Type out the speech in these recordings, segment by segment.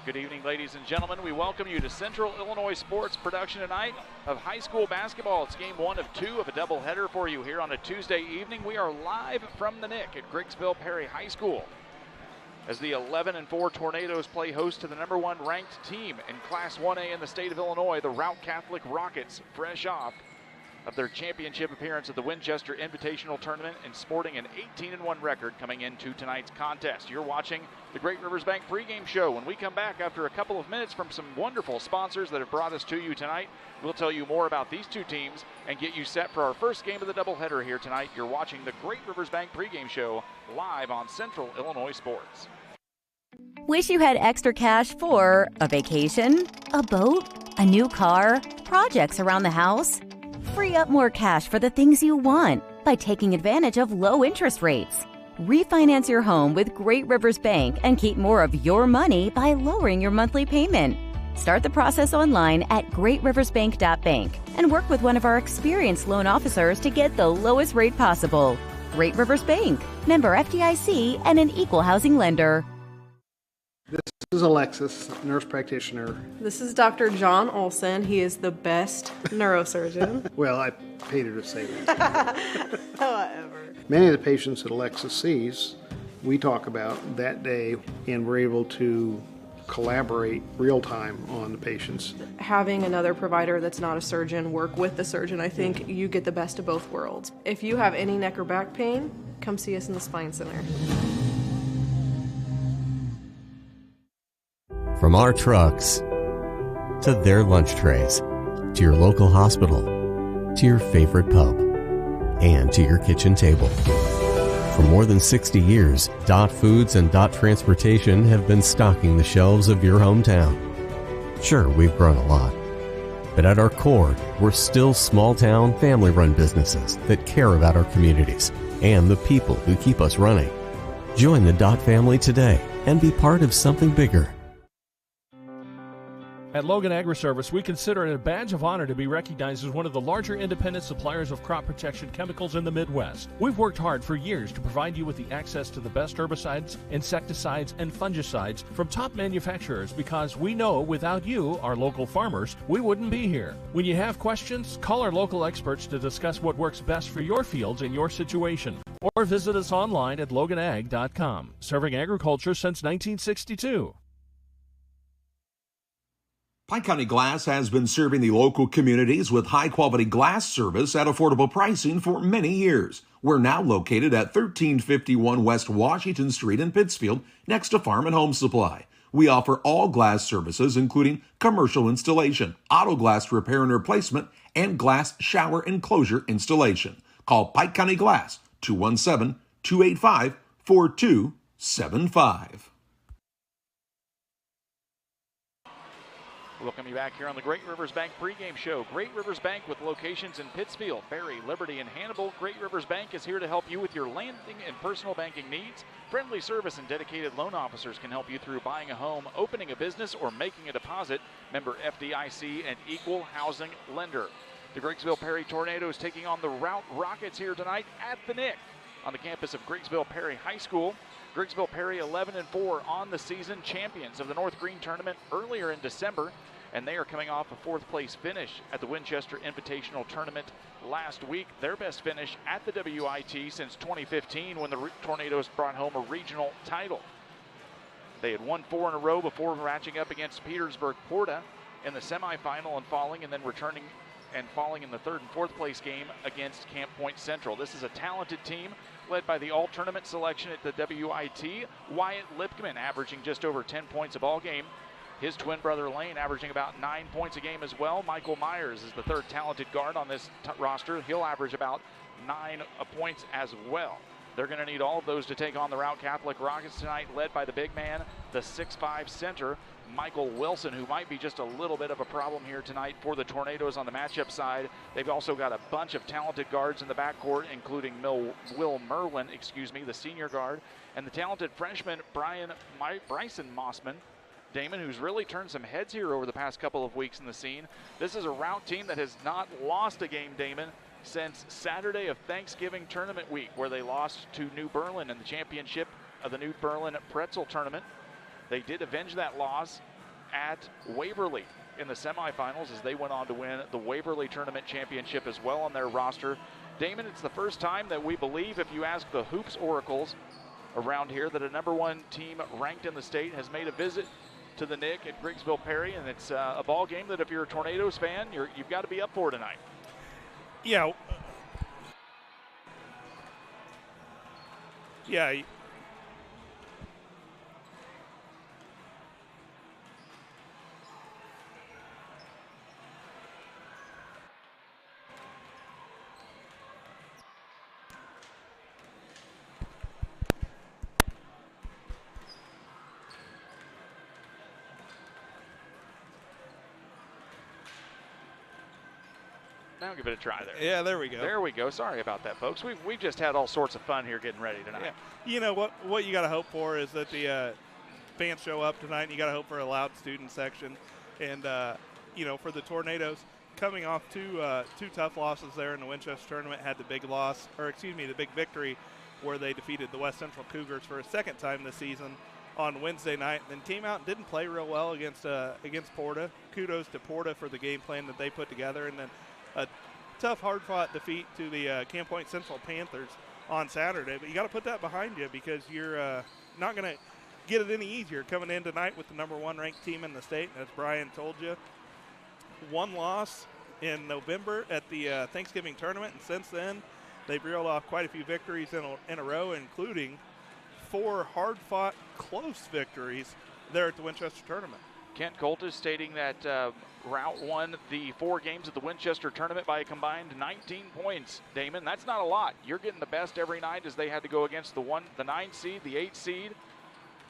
Good evening, ladies and gentlemen. We welcome you to Central Illinois Sports production tonight of high school basketball. It's game 1 of 2 of a doubleheader for you here on a Tuesday evening. We are live from the NIC at Griggsville Perry High School as the 11-4 Tornadoes play host to the number 1 ranked team in Class 1A in the state of Illinois, the Routt Catholic Rockets, fresh off of their championship appearance at the Winchester Invitational Tournament and sporting an 18-1 record coming into tonight's contest. You're watching the Great Rivers Bank pregame show. When we come back after a couple of minutes from some wonderful sponsors that have brought us to you tonight, we'll tell you more about these two teams and get you set for our first game of the doubleheader here tonight. You're watching the Great Rivers Bank pregame show live on Central Illinois Sports. Wish you had extra cash for a vacation, a boat, a new car, projects around the house? Free up more cash for the things you want by taking advantage of low interest rates. Refinance your home with Great Rivers Bank and keep more of your money by lowering your monthly payment. Start the process online at greatriversbank.bank and work with one of our experienced loan officers to get the lowest rate possible. Great Rivers Bank, member FDIC, and an equal housing lender. This is Alexis, nurse practitioner. This is Dr. John Olson. He is the best neurosurgeon. Well, I paid her to say that. However. Many of the patients that Alexis sees, we talk about that day, and we're able to collaborate real time on the patients. Having another provider that's not a surgeon work with the surgeon, I think you get the best of both worlds. If you have any neck or back pain, come see us in the Spine Center. From our trucks to their lunch trays, to your local hospital, to your favorite pub, and to your kitchen table. For more than 60 years, Dot Foods and Dot Transportation have been stocking the shelves of your hometown. Sure, we've grown a lot, but at our core, we're still small-town, family-run businesses that care about our communities and the people who keep us running. Join the Dot family today and be part of something bigger. At Logan Agri-Service, we consider it a badge of honor to be recognized as one of the larger independent suppliers of crop protection chemicals in the Midwest. We've worked hard for years to provide you with the access to the best herbicides, insecticides, and fungicides from top manufacturers because we know without you, our local farmers, we wouldn't be here. When you have questions, call our local experts to discuss what works best for your fields and your situation. Or visit us online at loganag.com. Serving agriculture since 1962. Pike County Glass has been serving the local communities with high-quality glass service at affordable pricing for many years. We're now located at 1351 West Washington Street in Pittsfield, next to Farm and Home Supply. We offer all glass services, including commercial installation, auto glass repair and replacement, and glass shower enclosure installation. Call Pike County Glass, 217-285-4275. Welcome you back here on the Great Rivers Bank pregame show. Great Rivers Bank with locations in Pittsfield, Barry, Liberty, and Hannibal. Great Rivers Bank is here to help you with your lending and personal banking needs. Friendly service and dedicated loan officers can help you through buying a home, opening a business, or making a deposit. Member FDIC and equal housing lender. The Griggsville Perry Tornadoes taking on the Routt Rockets here tonight at the NIC on the campus of Griggsville Perry High School. Griggsville Perry 11-4 on the season, champions of the North Green Tournament earlier in December, and they are coming off a 4th place finish at the Winchester Invitational Tournament last week. Their best finish at the WIT since 2015 when the Tornadoes brought home a regional title. They had won 4 in a row before matching up against Petersburg Porta in the semifinal and falling in the 3rd and 4th place game against Camp Point Central. This is a talented team led by the all-tournament selection at the WIT, Wyatt Lipkman, averaging just over 10 points a ball game. His twin brother Lane averaging about 9 points a game as well. Michael Myers is the 3rd talented guard on this roster. He'll average about 9 points as well. They're going to need all of those to take on the Routt Catholic Rockets tonight, led by the big man, the 6'5" center, Michael Wilson, who might be just a little bit of a problem here tonight for the Tornadoes on the matchup side. They've also got a bunch of talented guards in the backcourt, including Will Merlin, the senior guard, and the talented freshman Bryson Mossman, Damon, who's really turned some heads here over the past couple of weeks in the scene. This is a Routt team that has not lost a game, Damon, since Saturday of Thanksgiving tournament week, where they lost to New Berlin in the championship of the New Berlin Pretzel tournament. They did avenge that loss at Waverly in the semifinals as they went on to win the Waverly Tournament Championship as well on their roster. Damon, it's the first time that we believe, if you ask the Hoops Oracles around here, that a number one team ranked in the state has made a visit to the Nick at Griggsville Perry, and it's a ball game that if you're a Tornadoes fan, you've got to be up for tonight. Yeah. Now give it a try there. Yeah, there we go. There we go. Sorry about that, folks. We've just had all sorts of fun here getting ready tonight. Yeah. You know, what you got to hope for is that the fans show up tonight, and you got to hope for a loud student section. And, you know, for the Tornadoes, coming off two tough losses there in the Winchester tournament, had the big victory where they defeated the West Central Cougars for a second time this season on Wednesday night, and then came out and didn't play real well against Porta. Kudos to Porta for the game plan that they put together, and then a tough, hard-fought defeat to the Camp Point Central Panthers on Saturday. But you got to put that behind you because you're not going to get it any easier coming in tonight with the number one ranked team in the state. As Brian told you, one loss in November at the Thanksgiving tournament, and since then they've reeled off quite a few victories in a row, including 4 hard-fought, close victories there at the Winchester tournament. Kent Coltis stating that Routt won the 4 games of the Winchester tournament by a combined 19 points. Damon, that's not a lot. You're getting the best every night as they had to go against the 9 seed, the 8 seed,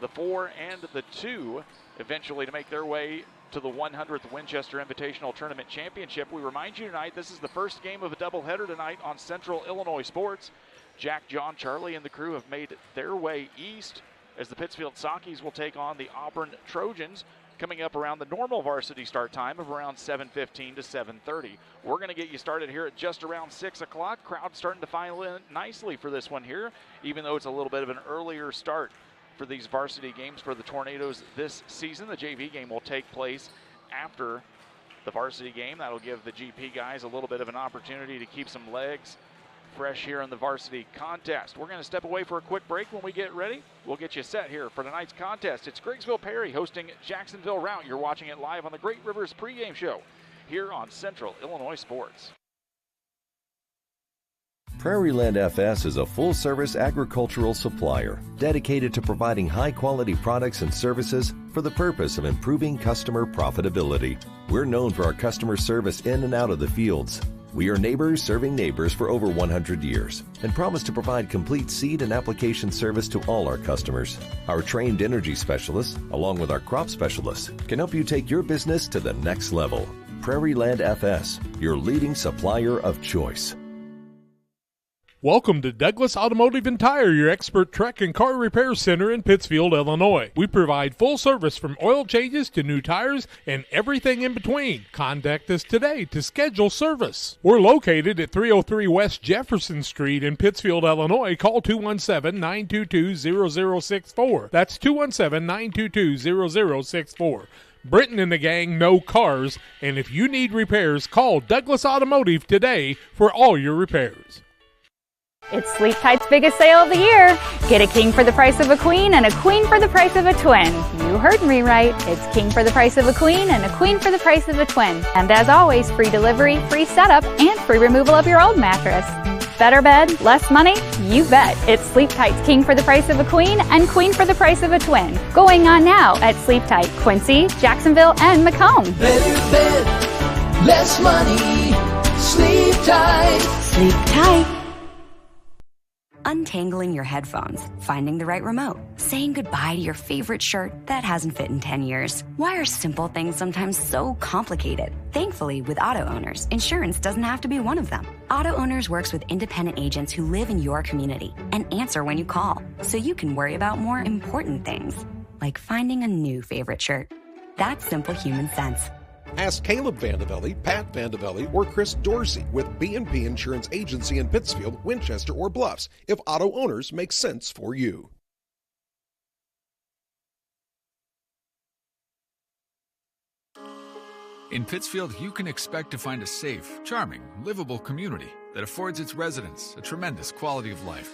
the 4, and the 2, eventually to make their way to the 100th Winchester Invitational Tournament Championship. We remind you tonight, this is the first game of a doubleheader tonight on Central Illinois Sports. Jack, John, Charlie, and the crew have made their way east as the Pittsfield Sockies will take on the Auburn Trojans, coming up around the normal varsity start time of around 7:15 to 7:30. We're going to get you started here at just around 6 o'clock. Crowd starting to file in nicely for this one here, even though it's a little bit of an earlier start for these varsity games for the Tornadoes this season. The JV game will take place after the varsity game. That'll give the GP guys a little bit of an opportunity to keep some legs fresh here in the varsity contest. We're going to step away for a quick break. When we get ready, we'll get you set here for tonight's contest. It's Griggsville Perry hosting Jacksonville Routt. You're watching it live on the Great Rivers pregame show here on Central Illinois Sports. Prairie Land FS is a full-service agricultural supplier dedicated to providing high-quality products and services for the purpose of improving customer profitability. We're known for our customer service in and out of the fields. We are neighbors serving neighbors for over 100 years and promise to provide complete seed and application service to all our customers. Our trained energy specialists, along with our crop specialists, can help you take your business to the next level. Prairie Land FS, your leading supplier of choice. Welcome to Douglas Automotive and Tire, your expert truck and car repair center in Pittsfield, Illinois. We provide full service from oil changes to new tires and everything in between. Contact us today to schedule service. We're located at 303 West Jefferson Street in Pittsfield, Illinois. Call 217-922-0064. That's 217-922-0064. Britton and the gang know cars, and if you need repairs, call Douglas Automotive today for all your repairs. It's Sleep Tight's biggest sale of the year. Get a king for the price of a queen and a queen for the price of a twin. You heard me right. It's king for the price of a queen and a queen for the price of a twin. And as always, free delivery, free setup, and free removal of your old mattress. Better bed, less money? You bet. It's Sleep Tight's king for the price of a queen and queen for the price of a twin. Going on now at Sleep Tight, Quincy, Jacksonville, and Macomb. Better bed, less money. Sleep Tight. Sleep tight. Untangling your headphones, finding the right remote, saying goodbye to your favorite shirt that hasn't fit in 10 years. Why are simple things sometimes so complicated? Thankfully, with Auto Owners, insurance doesn't have to be one of them. Auto Owners works with independent agents who live in your community and answer when you call, so you can worry about more important things, like finding a new favorite shirt. That's simple human sense. Ask Caleb Vandevelli, Pat Vandevelli, or Chris Dorsey with B&P Insurance Agency in Pittsfield, Winchester, or Bluffs if Auto Owners make sense for you. In Pittsfield, you can expect to find a safe, charming, livable community that affords its residents a tremendous quality of life.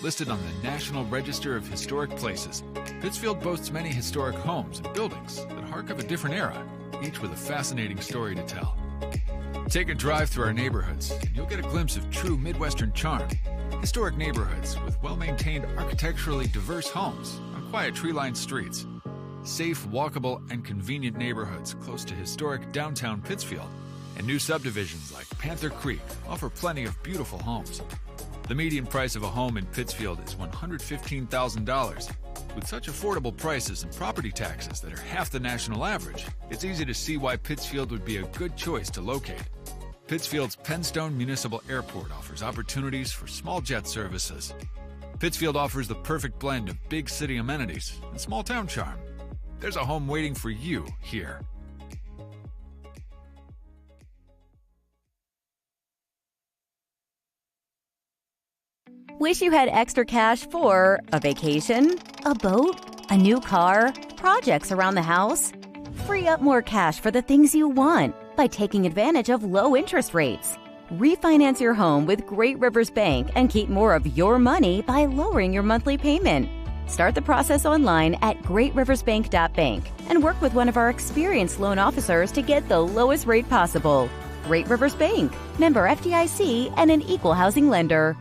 Listed on the National Register of Historic Places, Pittsfield boasts many historic homes and buildings that hark of a different era, each with a fascinating story to tell. Take a drive through our neighborhoods, and you'll get a glimpse of true Midwestern charm. Historic neighborhoods with well-maintained, architecturally diverse homes on quiet tree-lined streets. Safe, walkable, and convenient neighborhoods close to historic downtown Pittsfield. And new subdivisions like Panther Creek offer plenty of beautiful homes. The median price of a home in Pittsfield is $115,000. With such affordable prices and property taxes that are half the national average, it's easy to see why Pittsfield would be a good choice to locate. Pittsfield's Penstone Municipal Airport offers opportunities for small jet services. Pittsfield offers the perfect blend of big city amenities and small town charm. There's a home waiting for you here. Wish you had extra cash for a vacation, a boat, a new car, projects around the house? Free up more cash for the things you want by taking advantage of low interest rates. Refinance your home with Great Rivers Bank and keep more of your money by lowering your monthly payment. Start the process online at greatriversbank.bank and work with one of our experienced loan officers to get the lowest rate possible. Great Rivers Bank, member FDIC, and an equal housing lender.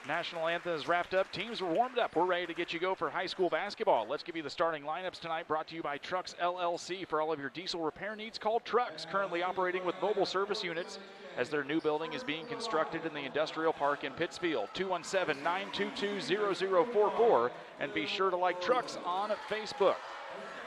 National anthem is wrapped up. Teams are warmed up. We're ready to get you go for high school basketball. Let's give you the starting lineups tonight, brought to you by Trucks LLC. For all of your diesel repair needs, call Trucks, currently operating with mobile service units as their new building is being constructed in the Industrial Park in Pittsfield. 217-922-0044, and be sure to like Trucks on Facebook.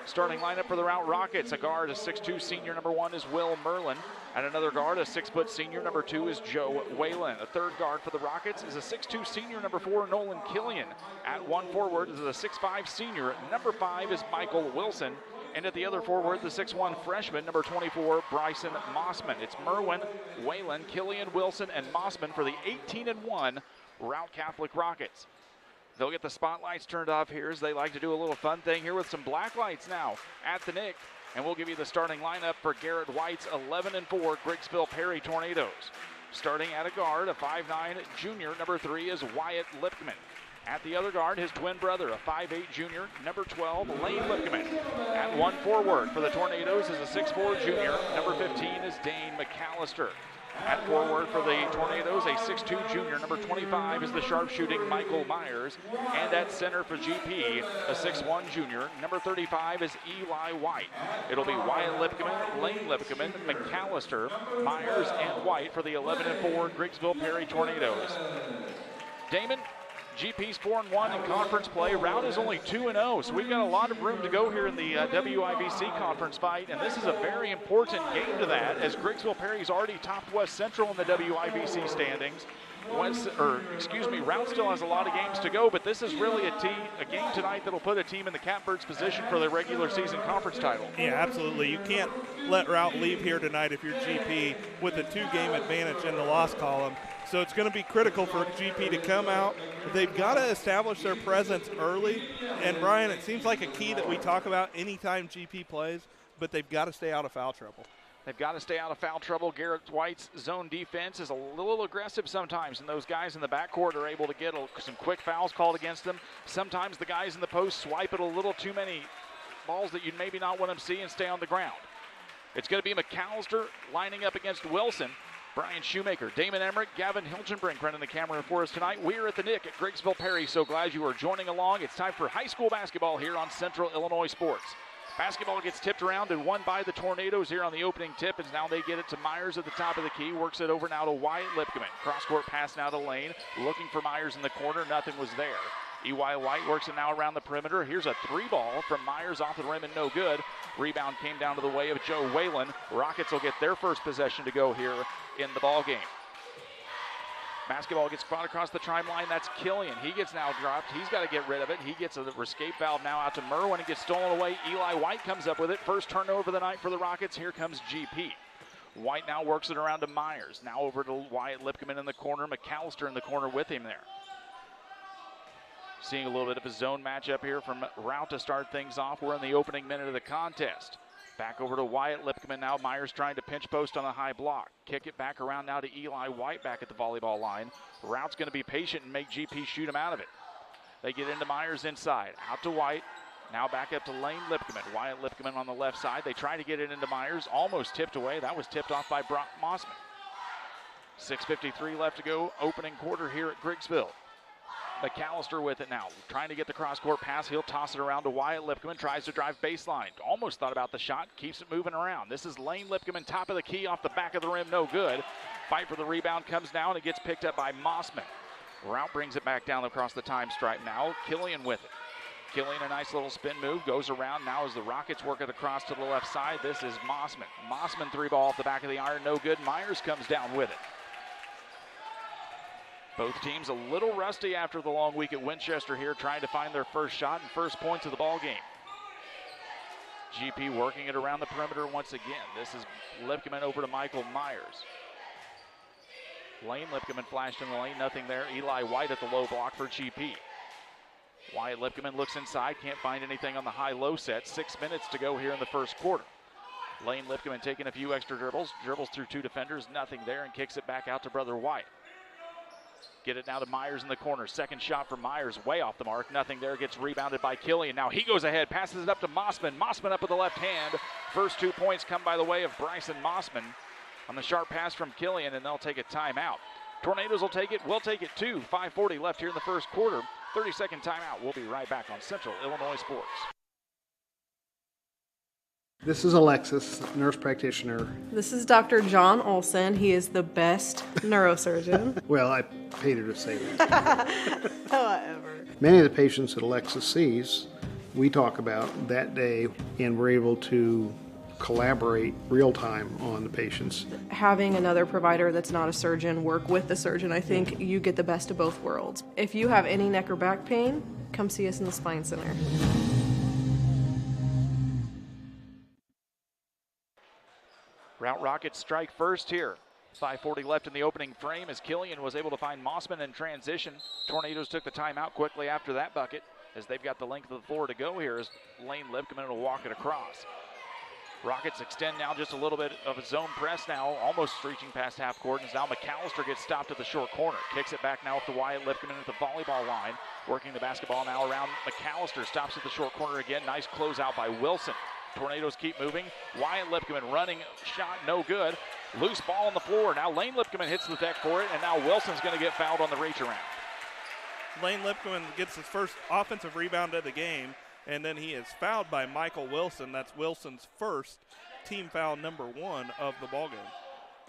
Starting lineup for the Routt Rockets. A guard, a 6'2 senior, number 1 is Will Merlin. And another guard, a 6' senior, number 2 is Joe Whalen. A third guard for the Rockets is a 6'2 senior, number 4, Nolan Killian. At one forward is a 6'5 senior, number 5 is Michael Wilson. And at the other forward, the 6'1 freshman, number 24, Bryson Mossman. It's Merwin, Whalen, Killian, Wilson, and Mossman for the 18-1 Routt Catholic Rockets. They'll get the spotlights turned off here as they like to do a little fun thing here with some black lights now at the Nick. And we'll give you the starting lineup for Garrett White's 11-4 Griggsville Perry Tornadoes. Starting at a guard, a 5'9 junior, number 3 is Wyatt Lipkman. At the other guard, his twin brother, a 5'8 junior, number 12, Lane Lipkman. At one forward for the Tornadoes is a 6'4 junior, number 15 is Dane McAllister. At forward for the Tornadoes, a 6'2 junior, number 25 is the sharpshooting Michael Myers. And at center for GP, a 6'1 junior, number 35 is Eli White. It'll be Wyatt Lipkman, Lane Lipkman, McAllister, Myers, and White for the 11-4 Griggsville Perry Tornadoes. Damon, GP's 4-1 in conference play. Routt is only 2-0, so we've got a lot of room to go here in the WIVC conference fight, and this is a very important game to that, as Griggsville Perry's already topped West Central in the WIVC standings. Routt still has a lot of games to go, but this is really a game tonight that'll put a team in the Catbirds position for the regular season conference title. Yeah, absolutely. You can't let Routt leave here tonight if you're GP with a 2-game advantage in the loss column. So it's going to be critical for GP to come out. They've got to establish their presence early. And, Brian, it seems like a key that we talk about anytime GP plays, but they've got to stay out of foul trouble. They've got to stay out of foul trouble. Garrett White's zone defense is a little aggressive sometimes, and those guys in the backcourt are able to get some quick fouls called against them. Sometimes the guys in the post swipe at a little too many balls that you'd maybe not want them to see and stay on the ground. It's going to be McAllister lining up against Wilson. Brian Shoemaker, Damon Emmerich, Gavin Hilgenbrink running the camera for us tonight. We're at the Nick at Griggsville Perry. So glad you are joining along. It's time for high school basketball here on Central Illinois Sports. Basketball gets tipped around and won by the Tornadoes here on the opening tip, and now they get it to Myers at the top of the key. Works it over now to Wyatt Lipkman. Cross-court pass now to Lane. Looking for Myers in the corner. Nothing was there. E.Y. White works it now around the perimeter. Here's a 3-ball from Myers off the rim and no good. Rebound came down to the way of Joe Whalen. Rockets will get their first possession to go here in the ball game. Basketball gets fought across the try line. That's Killian. He gets now dropped. He's got to get rid of it. He gets an escape valve now out to Merwin and gets stolen away. Eli White comes up with it. First turnover of the night for the Rockets. Here comes GP. White now works it around to Myers. Now over to Wyatt Lipkeman in the corner. McAllister in the corner with him there. Seeing a little bit of a zone matchup here from Routt to start things off. We're in the opening minute of the contest. Back over to Wyatt Lipkeman now. Myers trying to pinch post on the high block. Kick it back around now to Eli White back at the volleyball line. Rout's going to be patient and make GP shoot him out of it. They get into Myers inside. Out to White. Now back up to Lane Lipkeman. Wyatt Lipkeman on the left side. They try to get it into Myers. Almost tipped away. That was tipped off by Brock Mossman. 6:53 left to go. Opening quarter here at Griggsville. McAllister with it now, trying to get the cross-court pass. He'll toss it around to Wyatt Lipkeman, tries to drive baseline. Almost thought about the shot, keeps it moving around. This is Lane Lipkeman, top of the key, off the back of the rim, no good. Fight for the rebound comes down, it gets picked up by Mossman. Routt brings it back down across the time stripe now. Killian with it. Killian, a nice little spin move, goes around now as the Rockets work it across to the left side. This is Mossman. Mossman, three ball off the back of the iron, no good. Myers comes down with it. Both teams a little rusty after the long week at Winchester here, trying to find their first shot and first points of the ball game. GP working it around the perimeter once again. This is Lipkeman over to Michael Myers. Lane Lipkeman flashed in the lane, nothing there. Eli White at the low block for GP. Wyatt Lipkeman looks inside, can't find anything on the high-low set. 6 minutes to go here in the first quarter. Lane Lipkeman taking a few extra dribbles through two defenders, nothing there, and kicks it back out to brother White. Get it now to Myers in the corner. Second shot for Myers, way off the mark. Nothing there, gets rebounded by Killian. Now he goes ahead, passes it up to Mossman. Mossman up with the left hand. First 2 points come by the way of Bryson Mossman on the sharp pass from Killian, and they'll take a timeout. Tornadoes will take it. We'll take it too. 5:40 left here in the first quarter. 30-second timeout. We'll be right back on Central Illinois Sports. This is Alexis, nurse practitioner. This is Dr. John Olson. He is the best neurosurgeon. Well, I paid her to say that. However. Many of the patients that Alexis sees, we talk about that day, and we're able to collaborate real time on the patients. Having another provider that's not a surgeon work with the surgeon, I think you get the best of both worlds. If you have any neck or back pain, come see us in the Spine Center. Routt Rockets strike first here. 5:40 left in the opening frame as Killian was able to find Mossman in transition. Tornadoes took the timeout quickly after that bucket as they've got the length of the floor to go here as Lane Lipkeman will walk it across. Rockets extend now just a little bit of a zone press now, almost reaching past half court. And now McAllister gets stopped at the short corner. Kicks it back now up to Wyatt Lipkeman at the volleyball line. Working the basketball now around McAllister. Stops at the short corner again. Nice closeout by Wilson. Tornadoes keep moving. Wyatt Lipkeman running, shot no good. Loose ball on the floor. Now Lane Lipkeman hits the deck for it, and now Wilson's going to get fouled on the reach around. Lane Lipkeman gets his first offensive rebound of the game, and then he is fouled by Michael Wilson. That's Wilson's first team foul number 1 of the ballgame.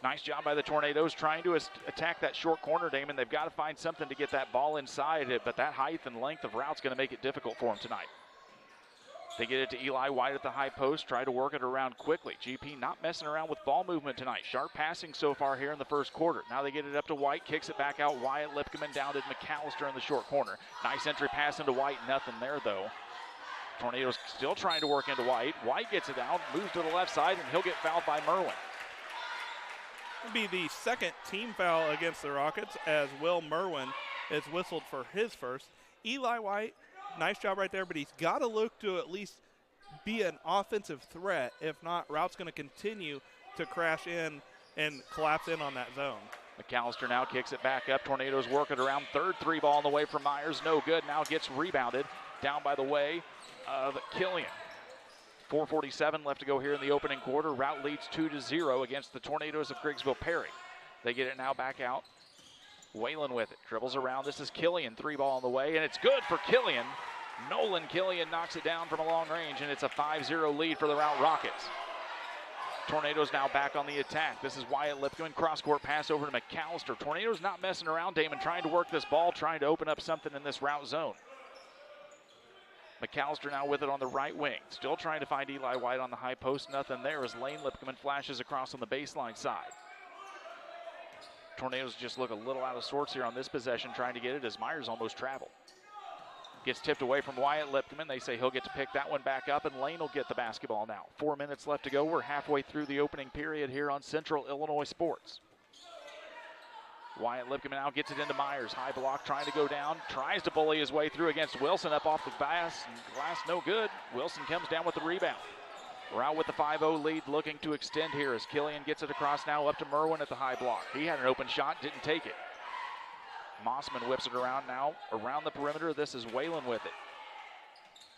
Nice job by the Tornadoes trying to attack that short corner, Damon. They've got to find something to get that ball inside it, but that height and length of Rout's going to make it difficult for them tonight. They get it to Eli White at the high post, try to work it around quickly. GP not messing around with ball movement tonight. Sharp passing so far here in the first quarter. Now they get it up to White, kicks it back out. Wyatt Lipkeman down to McAllister in the short corner. Nice entry pass into White, nothing there though. Tornadoes still trying to work into White. White gets it out, moves to the left side, and he'll get fouled by Merwin. It'll be the second team foul against the Rockets as Will Merwin is whistled for his first. Eli White, nice job right there, but he's got to look to at least be an offensive threat. If not, Rout's going to continue to crash in and collapse in on that zone. McAllister now kicks it back up. Tornadoes work it around. Third three ball on the way from Myers. No good. Now gets rebounded down by the way of Killian. 4:47 left to go here in the opening quarter. Routt leads 2-0 against the Tornadoes of Griggsville Perry. They get it now back out. Whalen with it, dribbles around. This is Killian, three ball on the way, and it's good for Killian. Nolan Killian knocks it down from a long range, and it's a 5-0 lead for the Routt Rockets. Tornadoes now back on the attack. This is Wyatt Lipkeman, cross-court pass over to McAllister. Tornadoes not messing around, Damon, trying to work this ball, trying to open up something in this Routt zone. McAllister now with it on the right wing. Still trying to find Eli White on the high post. Nothing there as Lane Lipkeman flashes across on the baseline side. Tornadoes just look a little out of sorts here on this possession, trying to get it as Myers almost traveled. Gets tipped away from Wyatt Lipkeman. They say he'll get to pick that one back up, and Lane will get the basketball now. 4 minutes left to go. We're halfway through the opening period here on Central Illinois Sports. Wyatt Lipkeman now gets it into Myers. High block, trying to go down. Tries to bully his way through against Wilson, up off the glass. Glass no good. Wilson comes down with the rebound. Routt with the 5-0 lead, looking to extend here as Killian gets it across now up to Merwin at the high block. He had an open shot, didn't take it. Mossman whips it around now, around the perimeter. This is Whalen with it.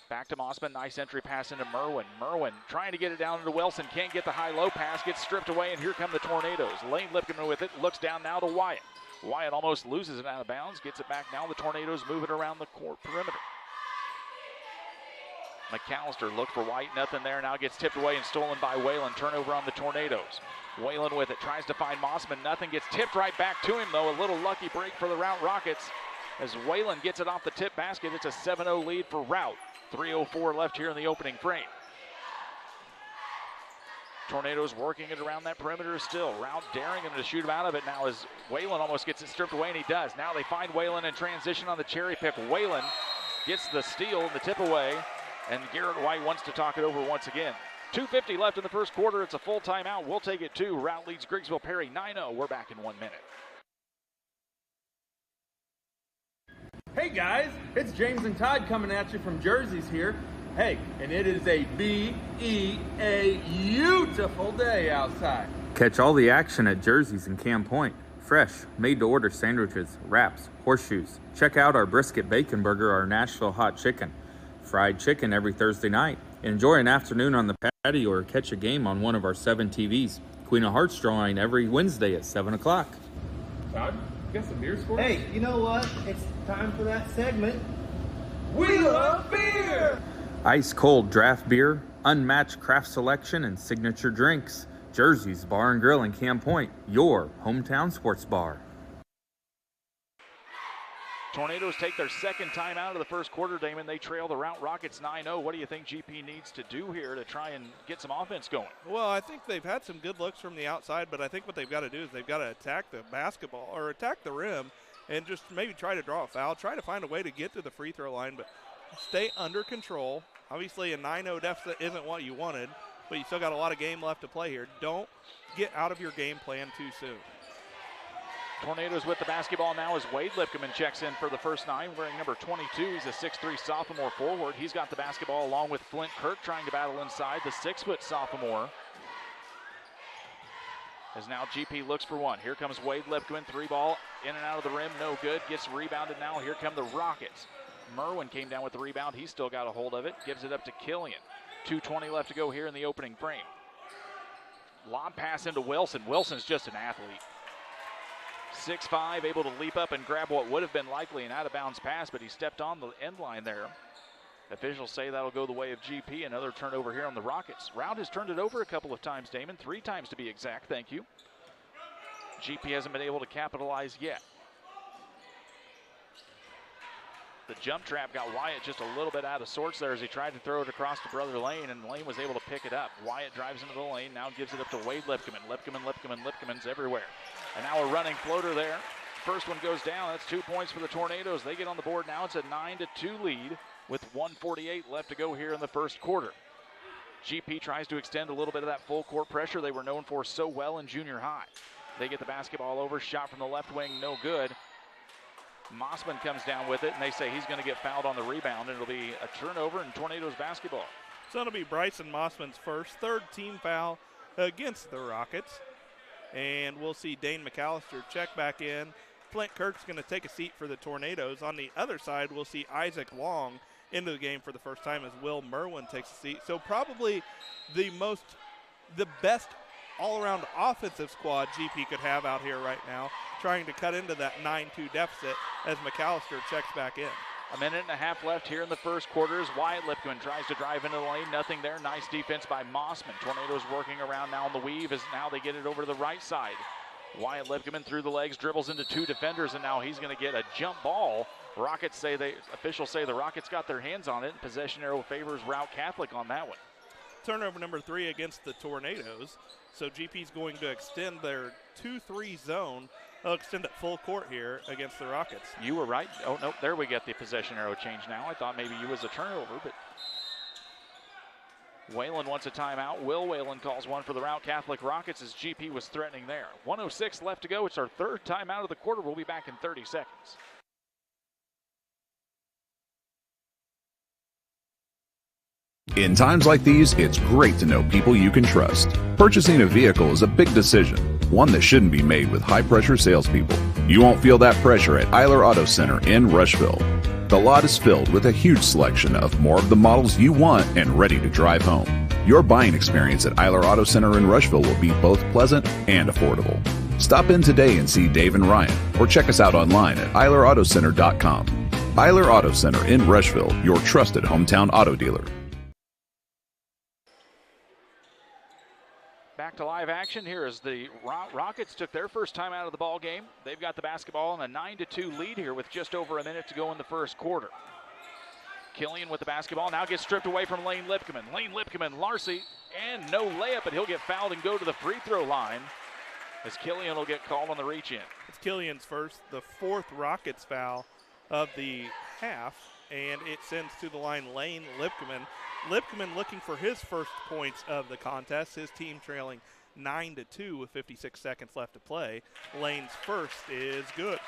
Back to Mossman, nice entry pass into Merwin. Merwin trying to get it down into Wilson, can't get the high-low pass, gets stripped away, and here come the Tornadoes. Lane Lipkeman with it, looks down now to Wyatt. Wyatt almost loses it out of bounds, gets it back now. The Tornadoes move it around the court perimeter. McAllister looked for White, nothing there. Now gets tipped away and stolen by Whalen. Turnover on the Tornadoes. Whalen with it, tries to find Mossman, nothing. Gets tipped right back to him, though. A little lucky break for the Routt Rockets as Whalen gets it off the tip basket. It's a 7-0 lead for Routt. 3:04 left here in the opening frame. Tornadoes working it around that perimeter still. Routt daring him to shoot him out of it now as Whalen almost gets it stripped away, and he does. Now they find Whalen in transition on the cherry pick. Whalen gets the steal and the tip away, and Garrett White wants to talk it over once again. 2:50 left in the first quarter. It's a full timeout. We'll take it too. Routt leads Griggsville Perry 9-0. We're back in 1 minute. Hey guys, it's James and Todd coming at you from Jersey's here. Hey, and it is a beautiful day outside. Catch all the action at Jersey's in Camp Point. Fresh, made-to-order sandwiches, wraps, horseshoes. Check out our brisket bacon burger, our Nashville hot chicken. Fried chicken every Thursday night. Enjoy an afternoon on the patio or catch a game on one of our 7 TVs. Queen of Hearts drawing every Wednesday at 7 o'clock. Todd, you got some beers for us? Hey, you know what? It's time for that segment. We love beer! Ice cold draft beer, unmatched craft selection, and signature drinks. Jersey's Bar and Grill in Camp Point, your hometown sports bar. Tornadoes take their second time out of the first quarter, Damon. They trail the Routt Rockets 9-0. What do you think GP needs to do here to try and get some offense going? Well, I think they've had some good looks from the outside, but I think what they've got to do is they've got to attack the basketball or attack the rim and just maybe try to draw a foul, try to find a way to get to the free throw line, but stay under control. Obviously, a 9-0 deficit isn't what you wanted, but you still got a lot of game left to play here. Don't get out of your game plan too soon. Tornadoes with the basketball now as Wade Lipkeman checks in for the first 9, wearing number 22. He's a 6'3 sophomore forward. He's got the basketball along with Flint Kirk trying to battle inside, the 6-foot sophomore. As now GP looks for one. Here comes Wade Lipkeman, 3-ball, in and out of the rim, no good. Gets rebounded now. Here come the Rockets. Merwin came down with the rebound. He's still got a hold of it. Gives it up to Killian. 2:20 left to go here in the opening frame. Lob pass into Wilson. Wilson's just an athlete. 6'5", able to leap up and grab what would have been likely an out-of-bounds pass, but he stepped on the end line there. Officials say that'll go the way of GP. Another turnover here on the Rockets. Routt has turned it over a couple of times, Damon. 3 times to be exact, thank you. GP hasn't been able to capitalize yet. The jump trap got Wyatt just a little bit out of sorts there as he tried to throw it across to Brother Lane, and Lane was able to pick it up. Wyatt drives into the lane, now gives it up to Wade Lipkeman. Lipkeman's everywhere. And now a running floater there. First one goes down. That's 2 points for the Tornadoes. They get on the board now. It's a 9-2 lead with 1:48 left to go here in the first quarter. GP tries to extend a little bit of that full court pressure they were known for so well in junior high. They get the basketball over. Shot from the left wing, no good. Mossman comes down with it, and they say he's going to get fouled on the rebound, and it'll be a turnover in Tornadoes basketball. So it'll be Bryson Mossman's third team foul against the Rockets. And we'll see Dane McAllister check back in. Flint Kirk's going to take a seat for the Tornadoes. On the other side, we'll see Isaac Long into the game for the first time as Will Merwin takes a seat. So probably the best all-around offensive squad GP could have out here right now, trying to cut into that 9-2 deficit as McAllister checks back in. A minute and a half left here in the first quarter as Wyatt Lipkeman tries to drive into the lane. Nothing there. Nice defense by Mossman. Tornadoes working around now on the weave as now they get it over to the right side. Wyatt Lipkeman through the legs, dribbles into 2 defenders, and now he's going to get a jump ball. Officials say the Rockets got their hands on it. Possession arrow favors Routt Catholic on that one. Turnover number 3 against the Tornadoes. So GP's going to extend their 2-3 zone they'll extend it full court here against the Rockets. You were right. Oh, no, there we get the possession arrow change now. I thought maybe you was a turnover, but Whalen wants a timeout. Will Whalen calls one for the Routt Catholic Rockets as GP was threatening there. 1:06 left to go. It's our third timeout of the quarter. We'll be back in 30 seconds. In times like these, it's great to know people you can trust. Purchasing a vehicle is a big decision, one that shouldn't be made with high-pressure salespeople. You won't feel that pressure at Eiler Auto Center in Rushville. The lot is filled with a huge selection of more of the models you want and ready to drive home. Your buying experience at Eiler Auto Center in Rushville will be both pleasant and affordable. Stop in today and see Dave and Ryan, or check us out online at EilerAutoCenter.com. Eiler Auto Center in Rushville, your trusted hometown auto dealer. Back to live action here as the Rockets took their first time out of the ball game. They've got the basketball in a 9-2 lead here with just over a minute to go in the first quarter. Killian with the basketball now gets stripped away from Lane Lipkeman. Lane Lipkeman, Larcy, and no layup, but he'll get fouled and go to the free throw line as Killian will get called on the reach in. It's Killian's the fourth Rockets foul of the half, and it sends to the line Lane Lipkeman. Lipkeman looking for his first points of the contest. His team trailing 9-2 with 56 seconds left to play. Lane's first is good.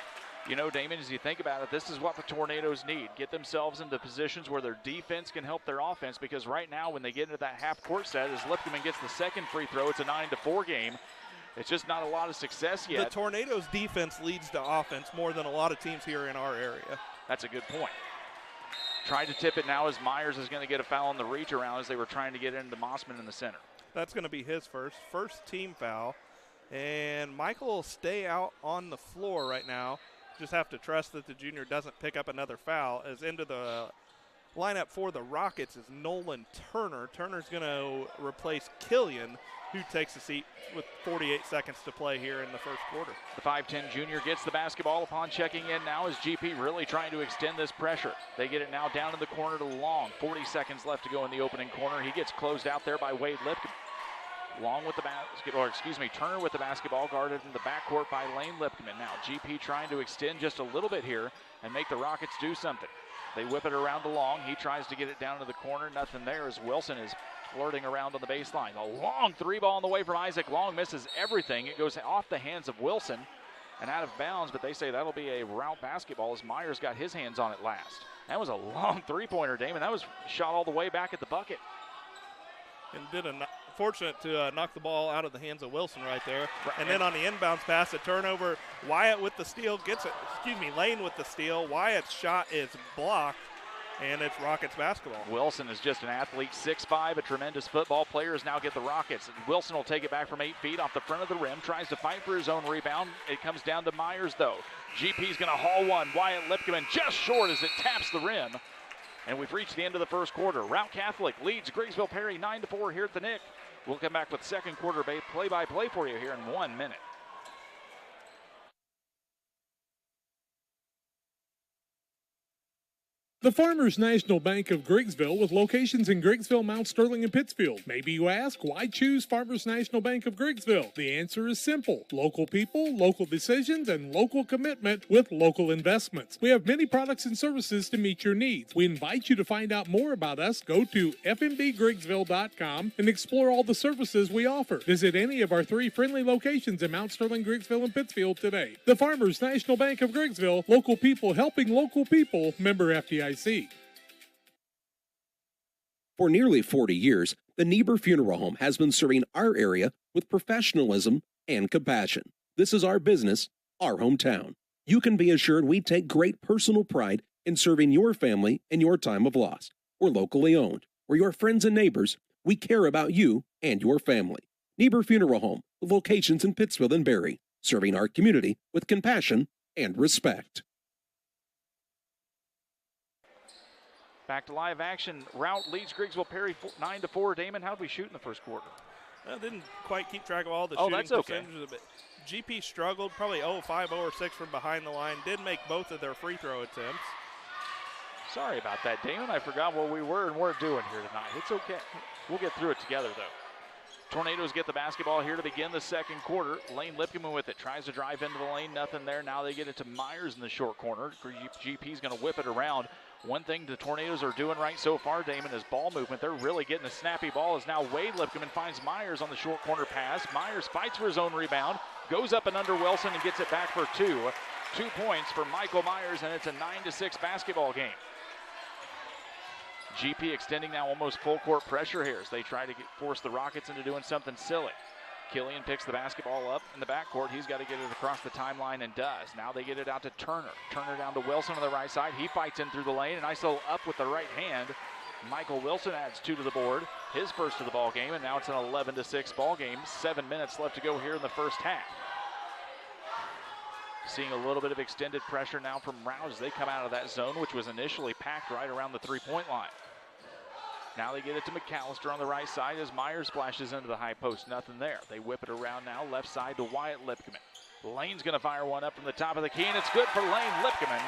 You know, Damon, as you think about it, this is what the Tornadoes need. Get themselves into positions where their defense can help their offense, because right now when they get into that half-court set, as Lipkeman gets the second free throw, it's a 9-4 game. It's just not a lot of success yet. The Tornadoes' defense leads to offense more than a lot of teams here in our area. That's a good point. Trying to tip it now as Myers is going to get a foul on the reach around as they were trying to get into Mossman in the center. That's going to be his first team foul. And Michael will stay out on the floor right now. Just have to trust that the junior doesn't pick up another foul. As into the lineup for the Rockets is Nolan Turner. Turner's going to replace Killian, who takes a seat with 48 seconds to play here in the first quarter. The 5'10 junior gets the basketball upon checking in now as GP really trying to extend this pressure. They get it now down in the corner to Long. 40 seconds left to go in the opening corner. He gets closed out there by Wade Lipkeman. Long with the Turner with the basketball guarded in the backcourt by Lane Lipkeman. Now GP trying to extend just a little bit here and make the Rockets do something. They whip it around to Long. He tries to get it down to the corner. Nothing there as Wilson is flirting around on the baseline. A long three ball on the way from Isaac Long misses everything. It goes off the hands of Wilson and out of bounds, but they say that'll be a Routt basketball as Myers got his hands on it last. That was a long three-pointer, Damon. That was shot all the way back at the bucket. And fortunate to knock the ball out of the hands of Wilson right there. And then on the inbounds pass, a turnover. Wyatt with the steal gets it. Lane with the steal. Wyatt's shot is blocked, and it's Rockets basketball. Wilson is just an athlete, 6'5", a tremendous football player. Has now get the Rockets. Wilson will take it back from 8 feet off the front of the rim, tries to fight for his own rebound. It comes down to Myers, though. GP's going to haul one. Wyatt Lipkeman just short as it taps the rim. And we've reached the end of the first quarter. Routt Catholic leads Griggsville Perry 9-4 here at the Nick. We'll come back with second quarter play-by-play for you here in 1 minute. The Farmers National Bank of Griggsville, with locations in Griggsville, Mount Sterling, and Pittsfield. Maybe you ask, why choose Farmers National Bank of Griggsville? The answer is simple. Local people, local decisions, and local commitment with local investments. We have many products and services to meet your needs. We invite you to find out more about us. Go to fmbgriggsville.com and explore all the services we offer. Visit any of our 3 friendly locations in Mount Sterling, Griggsville, and Pittsfield today. The Farmers National Bank of Griggsville, local people helping local people, member FDIC. For nearly 40 years, the Niebuhr Funeral Home has been serving our area with professionalism and compassion. This is our business, our hometown. You can be assured we take great personal pride in serving your family in your time of loss. We're locally owned. We're your friends and neighbors. We care about you and your family. Niebuhr Funeral Home, with locations in Pittsfield and Barry, serving our community with compassion and respect. Back to live action. Routt leads Griggsville Perry 9-4. Damon, how did we shoot in the first quarter? I didn't quite keep track of all the shooting percentages. But GP struggled, probably 0-5, 0-6 from behind the line. Did make both of their free throw attempts. Sorry about that, Damon. I forgot what we were and weren't doing here tonight. It's okay. We'll get through it together, though. Tornadoes get the basketball here to begin the second quarter. Lane Lipkeman with it, tries to drive into the lane, nothing there. Now they get it to Myers in the short corner. GP's going to whip it around. One thing the Tornadoes are doing right so far, Damon, is ball movement. They're really getting a snappy ball as now Wade Lipkeman finds Myers on the short corner pass. Myers fights for his own rebound, goes up and under Wilson and gets it back for 2. 2 points for Michael Myers, and it's a 9-6 basketball game. GP extending now almost full court pressure here as they try to force the Rockets into doing something silly. Killian picks the basketball up in the backcourt. He's got to get it across the timeline and does. Now they get it out to Turner. Turner down to Wilson on the right side. He fights in through the lane. A nice little up with the right hand. Michael Wilson adds 2 to the board. His first of the ball game, and now it's an 11-6 ball game. 7 minutes left to go here in the first half. Seeing a little bit of extended pressure now from Routt as they come out of that zone, which was initially packed right around the three-point line. Now they get it to McAllister on the right side as Myers splashes into the high post. Nothing there. They whip it around now, left side to Wyatt Lipkeman. Lane's going to fire one up from the top of the key, and it's good for Lane Lipkeman.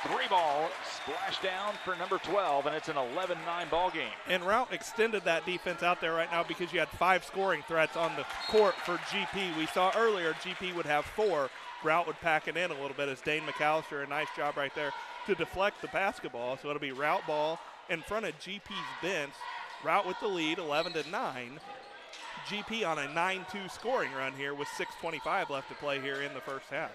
3-ball, splash down for number 12, and it's an 11-9 ball game. And Routt extended that defense out there right now because you had 5 scoring threats on the court for GP. We saw earlier GP would have 4. Routt would pack it in a little bit as Dane McAllister, a nice job right there to deflect the basketball. So it'll be Routt ball in front of GP's bench. Routt with the lead, 11-9. GP on a 9-2 scoring run here with 6:25 left to play here in the first half.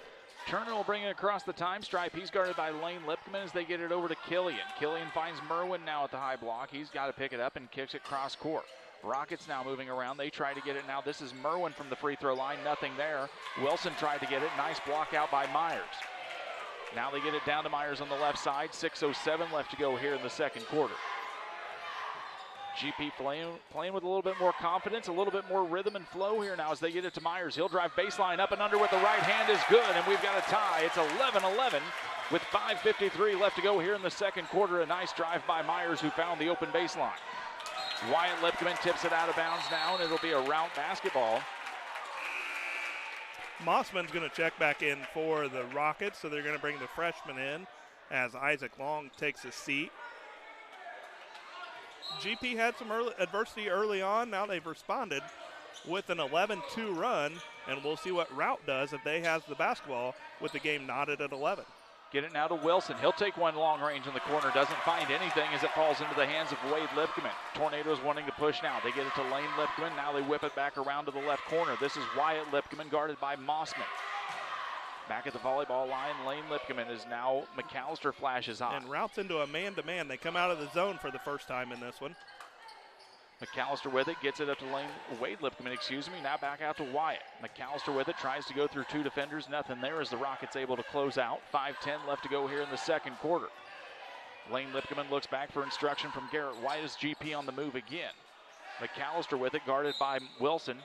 Turner will bring it across the time stripe. He's guarded by Lane Lipkeman as they get it over to Killian. Killian finds Merwin now at the high block. He's got to pick it up and kicks it cross court. Rockets now moving around. They try to get it now. This is Merwin from the free throw line. Nothing there. Wilson tried to get it. Nice block out by Myers. Now they get it down to Myers on the left side. 6:07 left to go here in the second quarter. GP playing with a little bit more confidence, a little bit more rhythm and flow here now as they get it to Myers. He'll drive baseline up and under with the right hand is good, and we've got a tie. It's 11-11 with 5:53 left to go here in the second quarter. A nice drive by Myers who found the open baseline. Wyatt Lipkeman tips it out of bounds now, and it'll be a Routt basketball. Mossman's going to check back in for the Rockets, so they're going to bring the freshman in as Isaac Long takes his seat. GP had some adversity early on. Now they've responded with an 11-2 run, and we'll see what Routt does if they has the basketball with the game knotted at 11. Get it now to Wilson. He'll take one long range in the corner. Doesn't find anything as it falls into the hands of Wade Lipkeman. Tornadoes wanting to push now. They get it to Lane Lipkeman. Now they whip it back around to the left corner. This is Wyatt Lipkeman guarded by Mossman. Back at the volleyball line, Lane Lipkeman is now McAllister flashes high. And Rout's into a man-to-man. They come out of the zone for the first time in this one. McAllister with it, gets it up to Wade Lipkeman, now back out to Wyatt. McAllister with it, tries to go through 2 defenders, nothing there as the Rockets able to close out. 5:10 left to go here in the second quarter. Lane Lipkeman looks back for instruction from Garrett White as GP on the move again. McAllister with it, guarded by Wilson,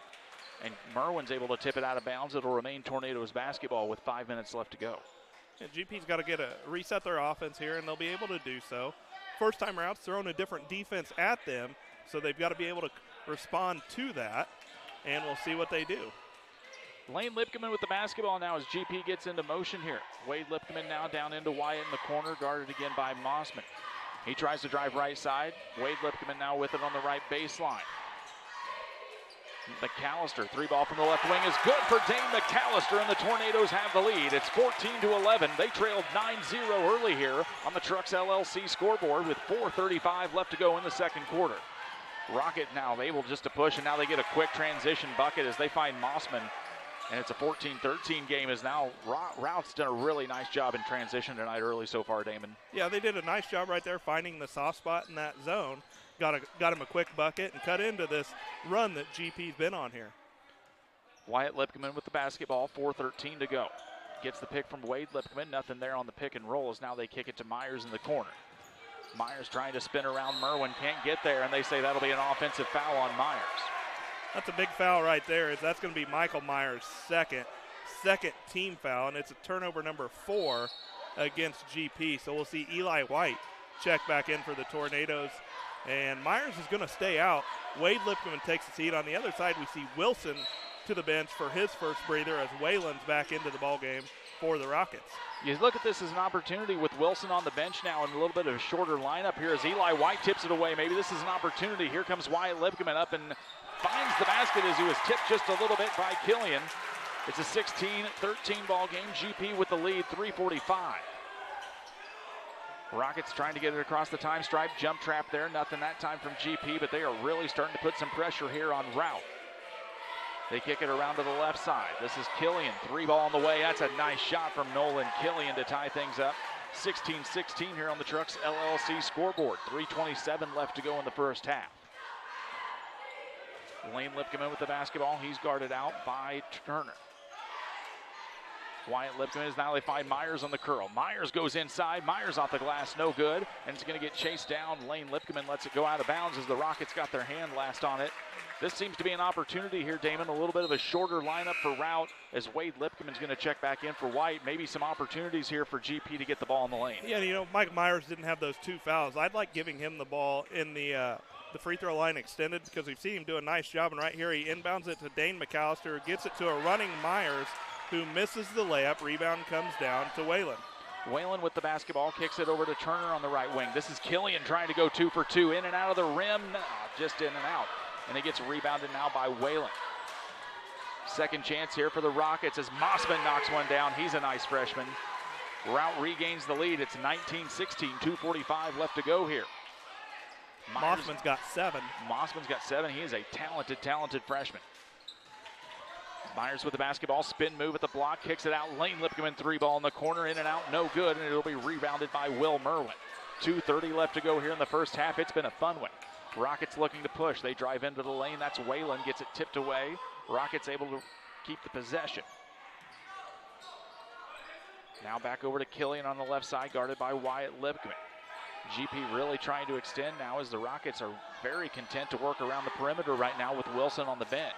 and Merwin's able to tip it out of bounds. It'll remain Tornadoes basketball with 5 minutes left to go. And GP's got to reset their offense here, and they'll be able to do so. First time Rout's throwing a different defense at them, so they've got to be able to respond to that, and we'll see what they do. Lane Lipkeman with the basketball now as GP gets into motion here. Wade Lipkeman now down into Wyatt in the corner, guarded again by Mossman. He tries to drive right side. Wade Lipkeman now with it on the right baseline. McAllister, 3-ball from the left wing is good for Dane McAllister, and the Tornadoes have the lead. It's 14-11. They trailed 9-0 early here on the Trucks LLC scoreboard with 4:35 left to go in the second quarter. Rocket now able just to push, and now they get a quick transition bucket as they find Mossman. And it's a 14-13 game as now Rout's done a really nice job in transition tonight early so far, Damon. Yeah, they did a nice job right there finding the soft spot in that zone. Got him a quick bucket and cut into this run that GP's been on here. Wyatt Lipkeman with the basketball, 4:13 to go. Gets the pick from Wade Lipkeman, nothing there on the pick and roll as now they kick it to Myers in the corner. Myers trying to spin around Merwin, can't get there, and they say that'll be an offensive foul on Myers. That's a big foul right there. That's going to be Michael Myers' second team foul, and it's a turnover number 4 against GP. So we'll see Eli White check back in for the Tornadoes, and Myers is going to stay out. Wade Lipkeman takes the seat. On the other side, we see Wilson to the bench for his first breather as Wayland's back into the ballgame for the Rockets. You look at this as an opportunity with Wilson on the bench now and a little bit of a shorter lineup here as Eli White tips it away. Maybe this is an opportunity. Here comes Wyatt Lipkeman up and finds the basket as he was tipped just a little bit by Killian. It's a 16-13 ball game. GP with the lead, 3:45. Rockets trying to get it across the time stripe. Jump trap there, nothing that time from GP, but they are really starting to put some pressure here on Routt. They kick it around to the left side. This is Killian, 3-ball on the way. That's a nice shot from Nolan Killian to tie things up. 16-16 here on the Trucks LLC scoreboard. 3:27 left to go in the first half. Lane Lipkeman with the basketball. He's guarded out by Turner. Wyatt Lipkeman is now, they find Myers on the curl. Myers goes inside. Myers off the glass, no good. And it's going to get chased down. Lane Lipkeman lets it go out of bounds as the Rockets got their hand last on it. This seems to be an opportunity here, Damon. A little bit of a shorter lineup for Routt as Wade Lipkeman's going to check back in for White. Maybe some opportunities here for GP to get the ball in the lane. Yeah, you know, Mike Myers didn't have those 2 fouls. I'd like giving him the ball in the free throw line extended because we've seen him do a nice job. And right here he inbounds it to Dane McAllister, gets it to a running Myers, who misses the layup. Rebound comes down to Whalen. Whalen with the basketball, kicks it over to Turner on the right wing. This is Killian trying to go 2 for 2, in and out of the rim, just in and out. And it gets rebounded now by Whalen. Second chance here for the Rockets as Mossman knocks one down. He's a nice freshman. Routt regains the lead. It's 19-16, 2:45 left to go here. Mossman's got 7. Mossman's got 7. He is a talented freshman. Myers with the basketball, spin move at the block, kicks it out. Lane Lipkeman 3-ball in the corner, in and out, no good, and it'll be rebounded by Will Merwin. 2:30 left to go here in the first half. It's been a fun one. Rockets looking to push. They drive into the lane. That's Whalen, gets it tipped away. Rockets able to keep the possession. Now back over to Killian on the left side, guarded by Wyatt Lipkeman. GP really trying to extend now as the Rockets are very content to work around the perimeter right now with Wilson on the bench.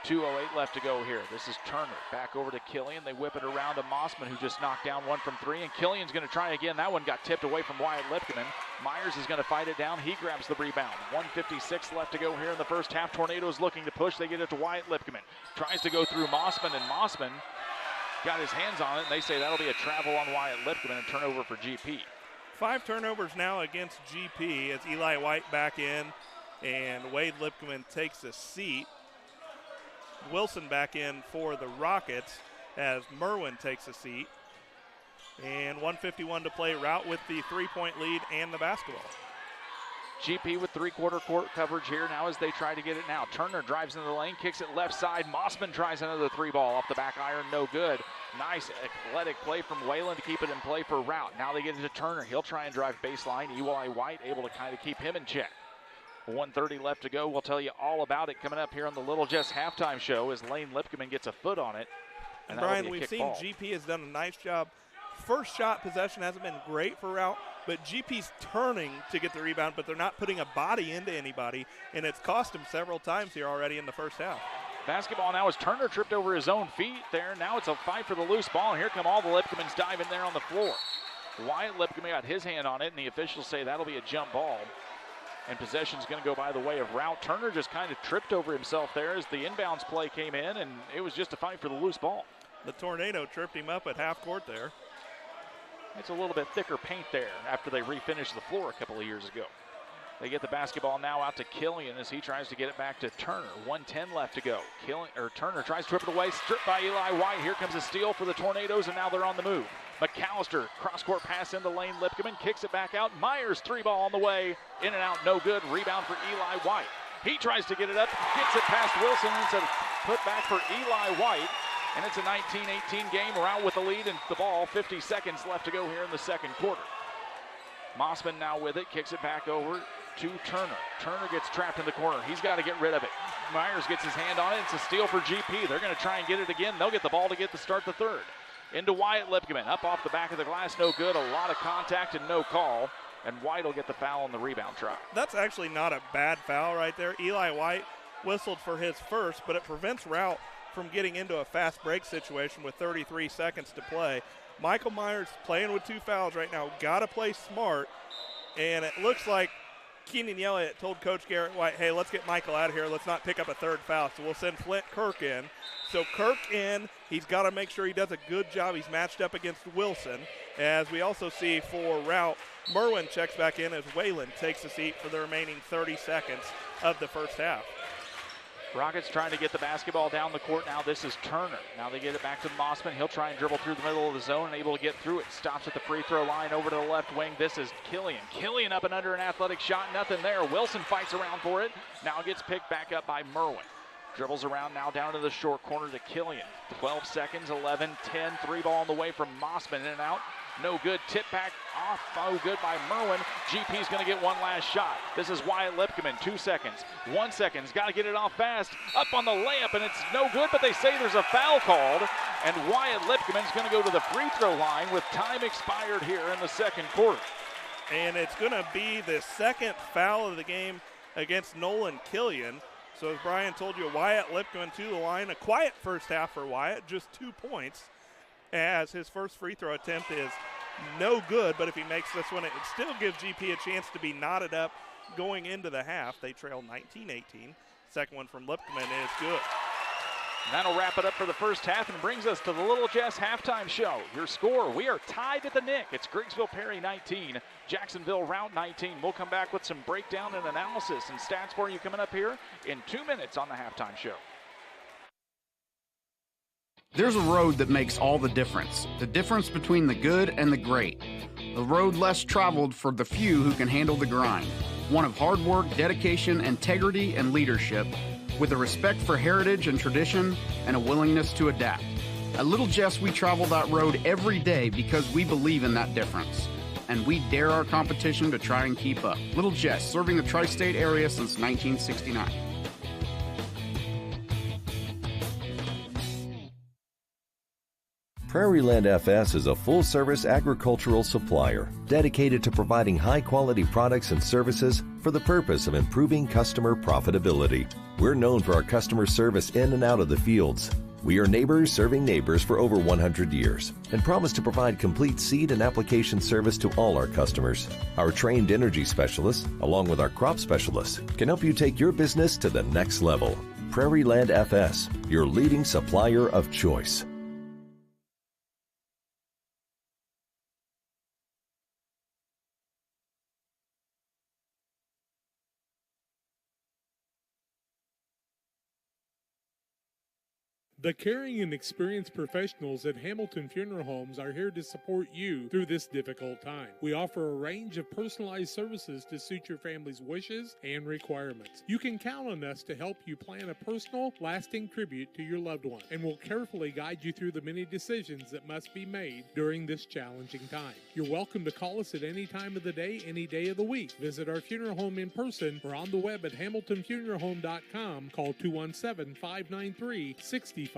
2:08 left to go here. This is Turner. Back over to Killian. They whip it around to Mossman, who just knocked down 1 from 3. And Killian's going to try again. That one got tipped away from Wyatt Lipkeman. Myers is going to fight it down. He grabs the rebound. 1:56 left to go here in the first half. Tornadoes looking to push. They get it to Wyatt Lipkeman. Tries to go through Mossman, and Mossman got his hands on it. And they say that'll be a travel on Wyatt Lipkeman and turnover for GP. 5 turnovers now against GP as Eli White back in and Wade Lipkeman takes a seat. Wilson back in for the Rockets as Merwin takes a seat. And 1:51 to play. Routt with the 3-point lead and the basketball. GP with 3-quarter court coverage here now as they try to get it now. Turner drives into the lane, kicks it left side. Mossman tries another 3-ball off the back iron, no good. Nice athletic play from Whalen to keep it in play for Routt. Now they get it to Turner. He'll try and drive baseline. Eli White able to kind of keep him in check. 1:30 left to go. We'll tell you all about it coming up here on the Little Jess halftime show as Lane Lipkeman gets a foot on it. And Brian, we've seen GP has done a nice job. First shot possession hasn't been great for Routt, but GP's turning to get the rebound, but they're not putting a body into anybody, and it's cost him several times here already in the first half. Basketball now as Turner tripped over his own feet there. Now it's a fight for the loose ball, and here come all the Lipkemans diving there on the floor. Wyatt Lipkeman got his hand on it, and the officials say that'll be a jump ball. And possession's going to go by the way of Routt. Turner just kind of tripped over himself there as the inbounds play came in, and it was just a fight for the loose ball. The Tornado tripped him up at half court there. It's a little bit thicker paint there after they refinished the floor a couple of years ago. They get the basketball now out to Killian as he tries to get it back to Turner. 1:10 left to go. Turner tries to trip it away, stripped by Eli White. Here comes a steal for the Tornadoes, and now they're on the move. McAllister, cross-court pass into Lane Lipkeman, kicks it back out. Myers, 3-ball on the way, in and out, no good. Rebound for Eli White. He tries to get it up, gets it past Wilson, and it's a put back for Eli White. And it's a 19-18 game. Routt with the lead and the ball. 50 seconds left to go here in the second quarter. Mossman now with it, kicks it back over to Turner. Turner gets trapped in the corner. He's got to get rid of it. Myers gets his hand on it. It's a steal for GP. They're going to try and get it again. They'll get the ball to get the start the third. Into Wyatt Lipkeman. Up off the back of the glass, no good. A lot of contact and no call. And White will get the foul on the rebound try. That's actually not a bad foul right there. Eli White whistled for his first, but it prevents Routt from getting into a fast break situation with 33 seconds to play. Michael Myers playing with 2 fouls right now. Got to play smart. And it looks like Keenan Elliott told Coach Garrett White, hey, let's get Michael out of here. Let's not pick up a third foul. So we'll send Flint Kirk in. So Kirk in. He's got to make sure he does a good job. He's matched up against Wilson. As we also see for Routt, Merwin checks back in as Whalen takes a seat for the remaining 30 seconds of the first half. Rockets trying to get the basketball down the court now. This is Turner. Now they get it back to Mossman. He'll try and dribble through the middle of the zone and able to get through it. Stops at the free throw line over to the left wing. This is Killian. Killian up and under an athletic shot. Nothing there. Wilson fights around for it. Now gets picked back up by Merwin. Dribbles around now down to the short corner to Killian. 12 seconds, 11, 10. Three ball on the way from Mossman. In and out. No good. Tip back off. Oh, good by Merwin. GP's going to get one last shot. This is Wyatt Lipkeman. 2 seconds. 1 second. He's got to get it off fast. Up on the layup, and it's no good, but they say there's a foul called. And Wyatt Lipkeman's going to go to the free throw line with time expired here in the second quarter. And it's going to be the second foul of the game against Nolan Killian. So as Brian told you, Wyatt Lipkeman to the line. A quiet first half for Wyatt, just 2 points, as his first free throw attempt is no good, but if he makes this one, it still gives GP a chance to be knotted up going into the half. They trail 19-18. Second one from Lipkeman is good. And that'll wrap it up for the first half and brings us to the Little Jess halftime show. Your score, we are tied at the Nick. It's Griggsville Perry 19, Jacksonville Routt 19. We'll come back with some breakdown and analysis and stats for you coming up here in 2 minutes on the halftime show. There's a road that makes all the difference between the good and the great. The road less traveled for the few who can handle the grind. One of hard work, dedication, integrity, and leadership, with a respect for heritage and tradition and a willingness to adapt. At Little Jess, we travel that road every day because we believe in that difference. And we dare our competition to try and keep up. Little Jess, serving the tri-state area since 1969. Prairieland FS is a full-service agricultural supplier dedicated to providing high-quality products and services for the purpose of improving customer profitability. We're known for our customer service in and out of the fields. We are neighbors serving neighbors for over 100 years and promise to provide complete seed and application service to all our customers. Our trained energy specialists, along with our crop specialists, can help you take your business to the next level. Prairieland FS, your leading supplier of choice. The caring and experienced professionals at Hamilton Funeral Homes are here to support you through this difficult time. We offer a range of personalized services to suit your family's wishes and requirements. You can count on us to help you plan a personal, lasting tribute to your loved one, and we'll carefully guide you through the many decisions that must be made during this challenging time. You're welcome to call us at any time of the day, any day of the week. Visit our funeral home in person or on the web at hamiltonfuneralhome.com. Call 217-593-6517.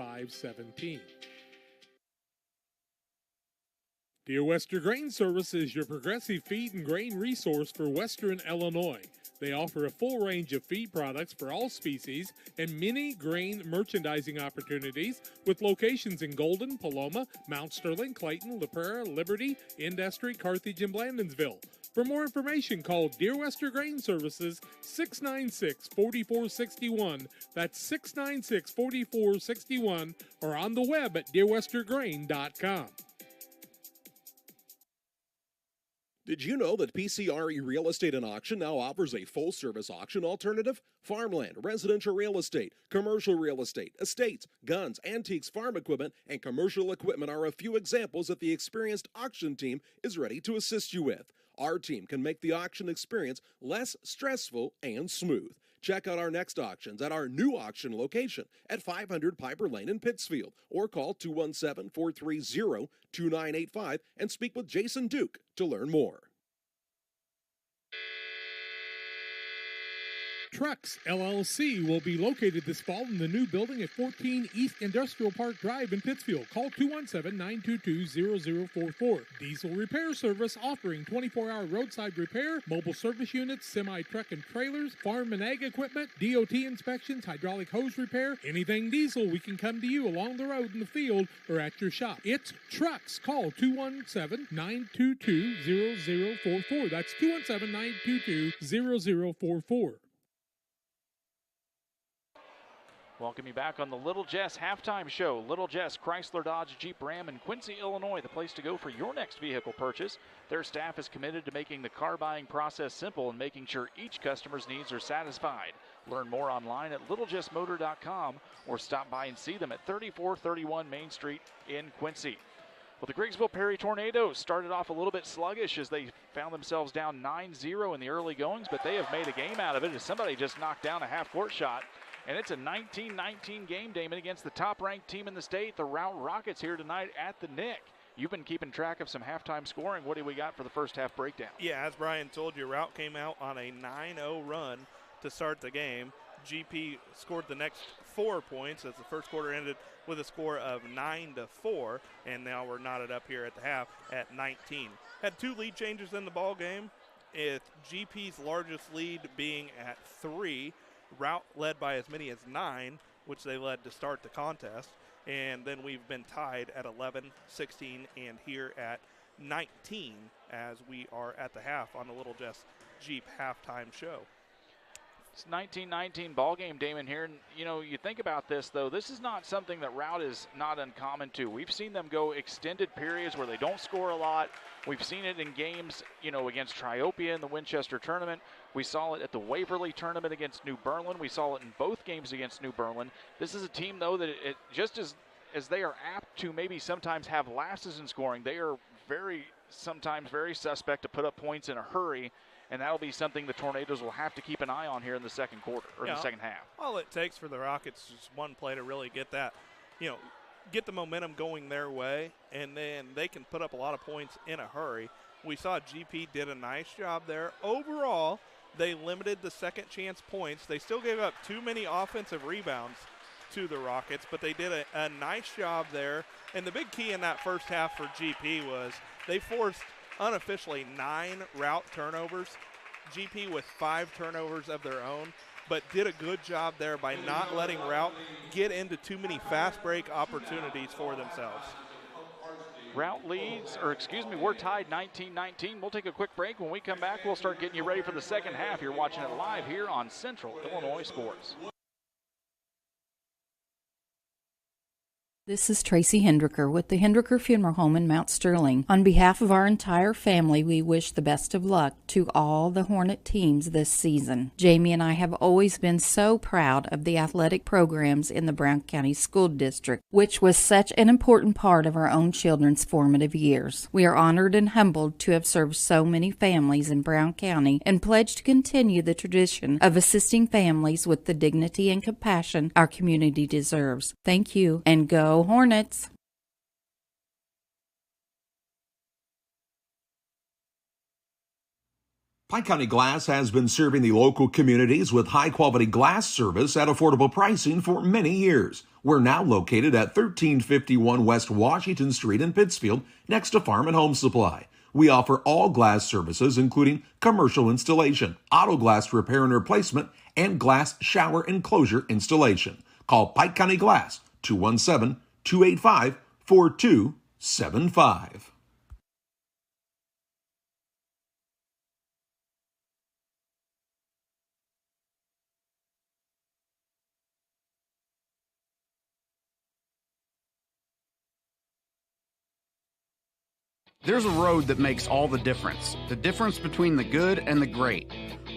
Dear Western Grain Service is your progressive feed and grain resource for Western Illinois. They offer a full range of feed products for all species and many grain merchandising opportunities with locations in Golden, Paloma, Mount Sterling, Clayton, La Prairie, Liberty, Industry, Carthage, and Blandonsville. For more information, call Dear Western Grain Services 696-4461. That's 696-4461, or on the web at dearwesterngrain.com. Did you know that PCRE Real Estate and Auction now offers a full-service auction alternative? Farmland, residential real estate, commercial real estate, estates, guns, antiques, farm equipment, and commercial equipment are a few examples that the experienced auction team is ready to assist you with. Our team can make the auction experience less stressful and smooth. Check out our next auctions at our new auction location at 500 Piper Lane in Pittsfield, or call 217-430-2985 and speak with Jason Duke to learn more. Trucks LLC will be located this fall in the new building at 14 East Industrial Park Drive in Pittsfield. Call 217-922-0044. Diesel repair service offering 24-hour roadside repair, mobile service units, semi-truck and trailers, farm and ag equipment, DOT inspections, hydraulic hose repair, anything diesel, we can come to you along the road in the field or at your shop. It's Trucks. Call 217-922-0044. That's 217-922-0044. Welcome you back on the Little Jess halftime show. Little Jess, Chrysler, Dodge, Jeep, Ram in Quincy, Illinois, the place to go for your next vehicle purchase. Their staff is committed to making the car buying process simple and making sure each customer's needs are satisfied. Learn more online at littlejessmotor.com or stop by and see them at 3431 Main Street in Quincy. Well, the Griggsville Perry Tornadoes started off a little bit sluggish as they found themselves down 9-0 in the early goings, but they have made a game out of it as somebody just knocked down a half-court shot. And it's a 19-19 game, Damon, against the top-ranked team in the state, the Routt Rockets, here tonight at the Nick. You've been keeping track of some halftime scoring. What do we got for the first half breakdown? Yeah, as Brian told you, Routt came out on a 9-0 run to start the game. GP scored the next 4 points as the first quarter ended with a score of 9-4, and now we're knotted up here at the half at 19. Had 2 lead changes in the ball game, with GP's largest lead being at 3. Routt led by as many as 9, which they led to start the contest. And then we've been tied at 11, 16, and here at 19 as we are at the half on the Little Jess Jeep halftime show. It's 19-19 ball game, Damon, here. And, you know, you think about this, though, this is not something that Routt is not uncommon to. We've seen them go extended periods where they don't score a lot. We've seen it in games, you know, against Triopia in the Winchester tournament. We saw it at the Waverly tournament against New Berlin. We saw it in both games against New Berlin. This is a team, though, that it just as they are apt to maybe sometimes have lapses in scoring, they are sometimes very suspect to put up points in a hurry. And that'll be something the Tornadoes will have to keep an eye on here in the second quarter, or in the second half. All it takes for the Rockets is just one play to really get that, you know, get the momentum going their way, and then they can put up a lot of points in a hurry. We saw GP did a nice job there. Overall, they limited the second chance points. They still gave up too many offensive rebounds to the Rockets, but they did a nice job there. And the big key in that first half for GP was they forced unofficially 9 Routt turnovers. GP with 5 turnovers of their own, but did a good job there by not letting Routt get into too many fast break opportunities for themselves. Routt leads, we're tied 19-19. We'll take a quick break. When we come back, we'll start getting you ready for the second half. You're watching it live here on Central Illinois Sports. This is Tracy Hendricker with the Hendricker Funeral Home in Mount Sterling. On behalf of our entire family, we wish the best of luck to all the Hornet teams this season. Jamie and I have always been so proud of the athletic programs in the Brown County School District, which was such an important part of our own children's formative years. We are honored and humbled to have served so many families in Brown County and pledge to continue the tradition of assisting families with the dignity and compassion our community deserves. Thank you, and go Hornets! Pike County Glass has been serving the local communities with high-quality glass service at affordable pricing for many years. We're now located at 1351 West Washington Street in Pittsfield, next to Farm and Home Supply. We offer all glass services, including commercial installation, auto glass repair and replacement, and glass shower enclosure installation. Call Pike County Glass, 217-285-4275. There's a road that makes all the difference between the good and the great.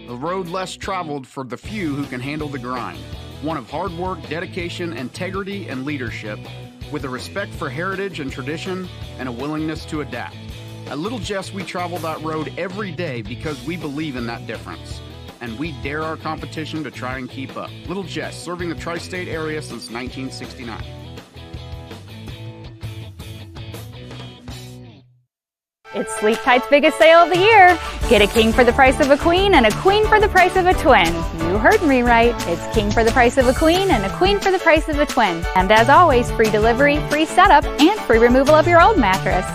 A road less traveled for the few who can handle the grind. One of hard work, dedication, integrity, and leadership, with a respect for heritage and tradition and a willingness to adapt. At Little Jess, we travel that road every day because we believe in that difference. And we dare our competition to try and keep up. Little Jess, serving the tri-state area since 1969. It's Sleep Tight's biggest sale of the year. Get a king for the price of a queen and a queen for the price of a twin. You heard me right. It's king for the price of a queen and a queen for the price of a twin. And as always, free delivery, free setup, and free removal of your old mattress.